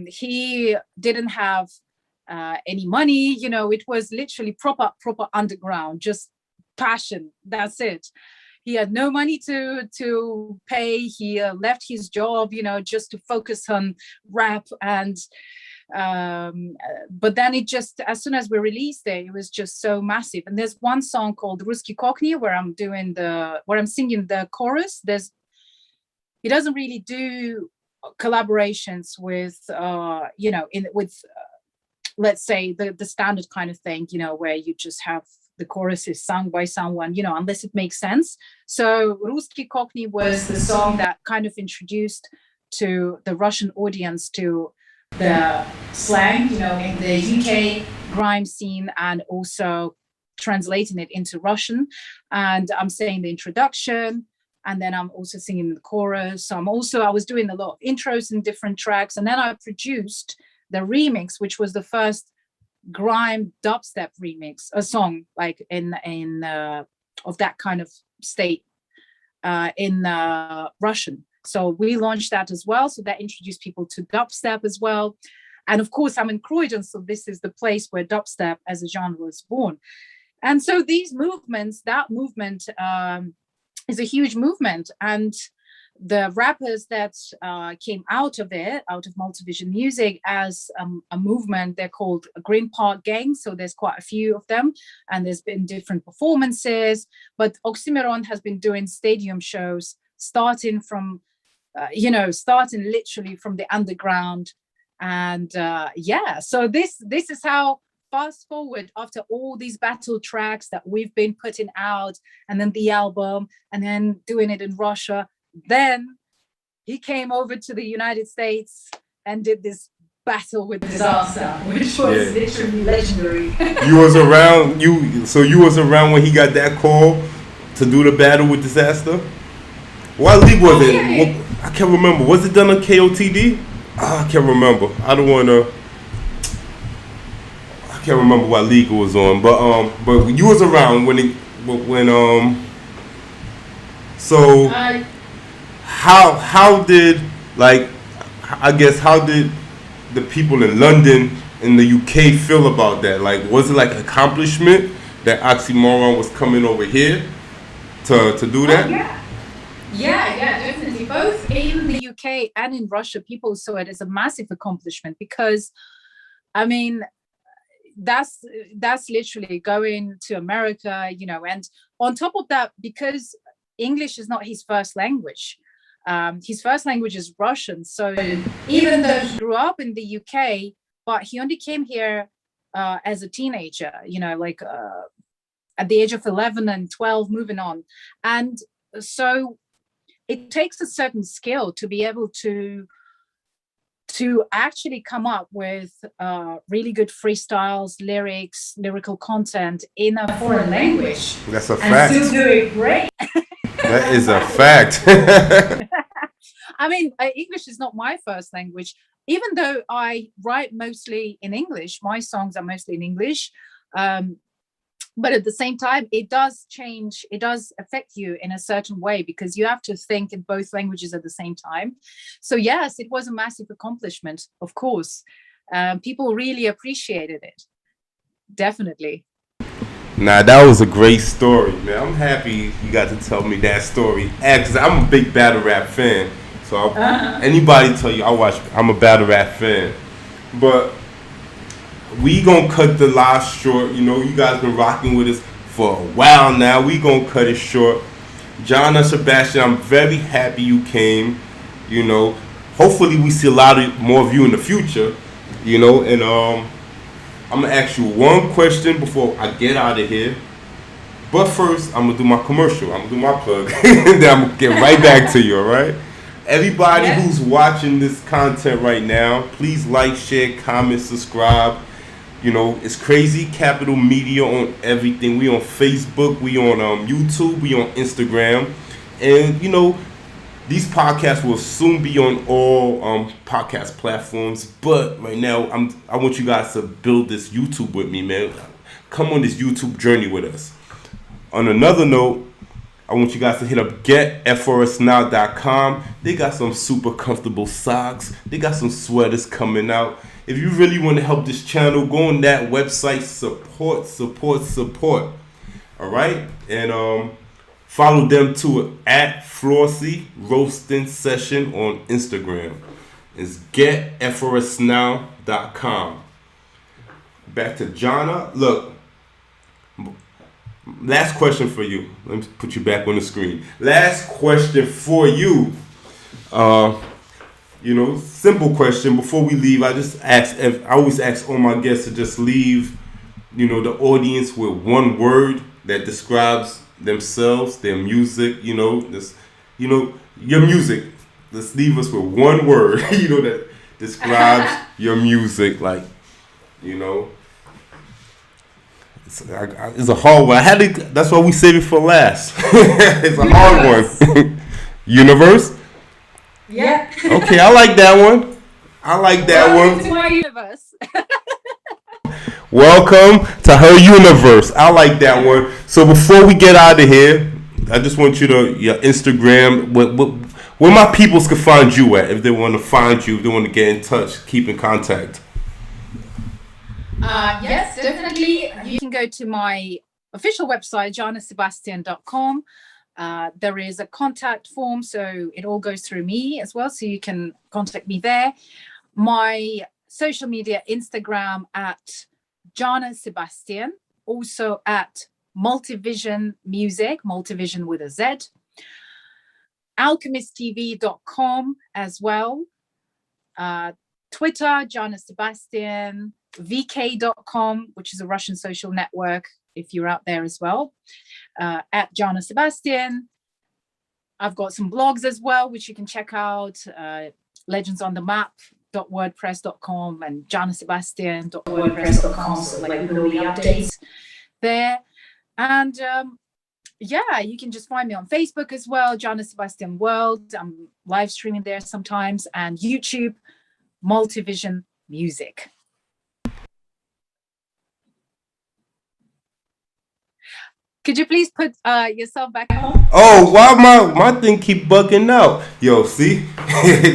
he didn't have any money, you know, it was literally proper underground, just passion, that's it. He had no money to pay. He left his job, you know, just to focus on rap. And but then it just, as soon as we released it was just so massive. And there's one song called Ruski Cockney where I'm singing the chorus. He doesn't really do collaborations with let's say the standard kind of thing, you know, where you just have the chorus is sung by someone, you know, unless it makes sense. So Ruski Cockney was the song that kind of introduced to the Russian audience to the slang, you know, in the UK grime scene, and also translating it into Russian. And I'm saying the introduction, and then I'm also singing the chorus. So I was doing a lot of intros in different tracks. And then I produced the remix, which was the first grime dubstep remix, a song like in of that kind of state in Russian. So we launched that as well. So that introduced people to dubstep as well. And of course, I'm in Croydon, so this is the place where dubstep as a genre was born. And so these movements, that movement is a huge movement. And the rappers that came out of it, out of Multivision Music as a movement, they're called a Green Park Gang. So there's quite a few of them, and there's been different performances. But Oxymoron has been doing stadium shows, starting literally from the underground. And so this is how, fast forward after all these battle tracks that we've been putting out, and then the album, and then doing it in Russia. Then he came over to the United States and did this battle with Disaster, which was literally legendary. You was around. You was around when he got that call to do the battle with Disaster. What league was it? I can't remember. Was it done on KOTD? I can't remember. I can't remember what league it was on. But you was around How did the people in London in the UK feel about that? Like, was it like an accomplishment that Oxymoron was coming over here to do that? Yeah, definitely. Both in the UK and in Russia, people saw it as a massive accomplishment, because, I mean, that's literally going to America, you know. And on top of that, because English is not his first language, his first language is Russian. So even though he grew up in the UK, but he only came here as a teenager, you know, like at the age of 11 and 12, moving on. And so it takes a certain skill to be able to actually come up with really good freestyles, lyrics, lyrical content in a foreign language. That's a fact. And still do it great. That is a fact. I mean, English is not my first language. Even though I write mostly in English, my songs are mostly in English. But at the same time, it does change. It does affect you in a certain way, because you have to think in both languages at the same time. So yes, it was a massive accomplishment, of course. People really appreciated it. Definitely. Nah, that was a great story, man. I'm happy you got to tell me that story. Because I'm a big battle rap fan. So anybody tell you I'm a battle rap fan. But we gonna cut the live short. You know, you guys been rocking with us for a while now. We gonna cut it short. Jahna Sebastian, I'm very happy you came. You know, hopefully we see a lot more of you in the future. You know, and I'm gonna ask you one question before I get out of here. But first, I'm gonna do my commercial. I'm gonna do my plug, and then I'm gonna get right back to you. All right. Everybody who's watching this content right now, please like, share, comment, subscribe. You know, it's Crazy Capital Media on everything. We on Facebook, we on YouTube, we on Instagram. And, you know, These podcasts will soon be on all podcast platforms, but right now I want you guys to build this YouTube with me, man. Come on this YouTube journey with us. On another note, I want you guys to hit up getfrsnow.com. They got some super comfortable socks. They got some sweaters coming out. If you really want to help this channel, go on that website. Support. All right? And follow them too at Flossie Roasting Session on Instagram. It's getfrsnow.com. Back to Jahna. Look, last question for you. Let me put you back on the screen. Last question for you. Simple question. Before we leave, I always ask all my guests to just leave, the audience with one word that describes themselves, their music, your music. Let's leave us with one word, that describes your music, It's a hard one. That's why we save it for last. It's a hard one. Universe? Yeah. Okay, I like that one. Welcome to my universe. Welcome to her universe. I like that one. So before we get out of here, I just want you to, your Instagram, where my peoples can find you at, if they want to find you, if they want to get in touch, keep in contact. Yes, definitely. You can go to my official website, jahnasebastian.com. There is a contact form, so it all goes through me as well, so you can contact me there. My social media, Instagram at Jahna Sebastian, also at Multivision Music, Multivision with a Z. alchemistTV.com as well. Twitter, Jahna Sebastian. vk.com, which is a Russian social network, if you're out there as well, at Jahna Sebastian. I've got some blogs as well, which you can check out, legendsonthemap.wordpress.com and jahnasebastian.wordpress.com, so with all the updates there. And you can just find me on Facebook as well, Jahna Sebastian World. I'm live streaming there sometimes, and YouTube, Multivision Music. Could you please put yourself back on? Oh, why my thing keep bugging out? Yo, see?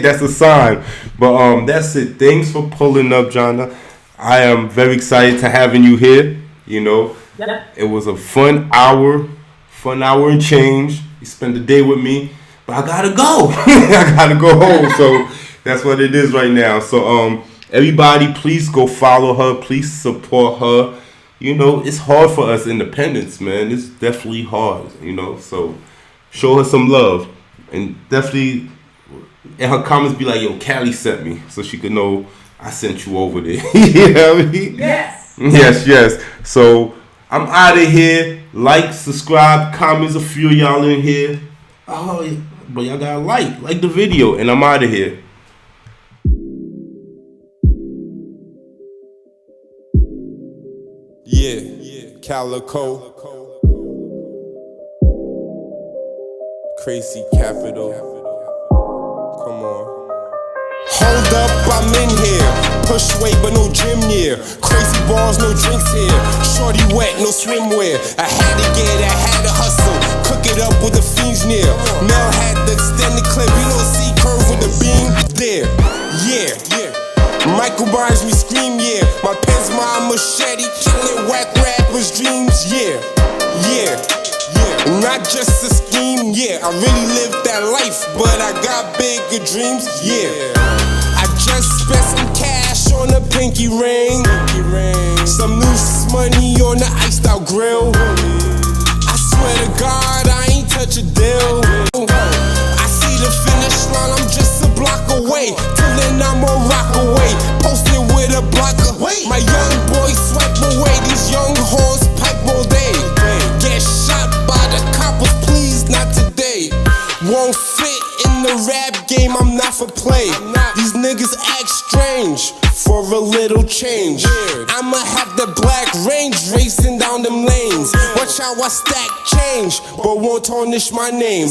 That's a sign. But that's it. Thanks for pulling up, Jahna. I am very excited to having you here. It was a fun hour and change. You spent the day with me, but I gotta go. I gotta go home. So that's what it is right now. So everybody, please go follow her. Please support her. It's hard for us independents, man. It's definitely hard, So show her some love. And definitely in her comments be like, yo, Cali sent me. So she could know I sent you over there. You know what I mean? Yes. Yes. So I'm out of here. Like, subscribe, comments, a few of y'all in here. Oh, but y'all gotta like the video. And I'm out of here. Yeah, Calico. Crazy capital. Come on. Hold up, I'm in here. Push weight, but no gym near. Crazy balls, no drinks here. Shorty wet, no swimwear. I had to hustle. Cook it up with the fiends near. Mel had the extended clip. You don't see curve with the beam there. Yeah. Michael buys me scream, yeah. My pen's my machete, killing whack rappers' dreams, yeah. Not just a scheme, yeah. I really lived that life, but I got bigger dreams, yeah. I just spent some cash on a pinky ring, some loose money on the iced out grill. I swear to God, I ain't touch a deal. I see the finish line, I'm just a block away. Till then I'm a rock away, posted with a blocker. My young boys swipe away, these young whores pipe all day. Get shot by the coppers, please not today. Won't fit in the rap game, I'm not for play. These niggas act strange for a little change. I'ma have the black range racing down them lanes. Watch how I stack change, but won't tarnish my name.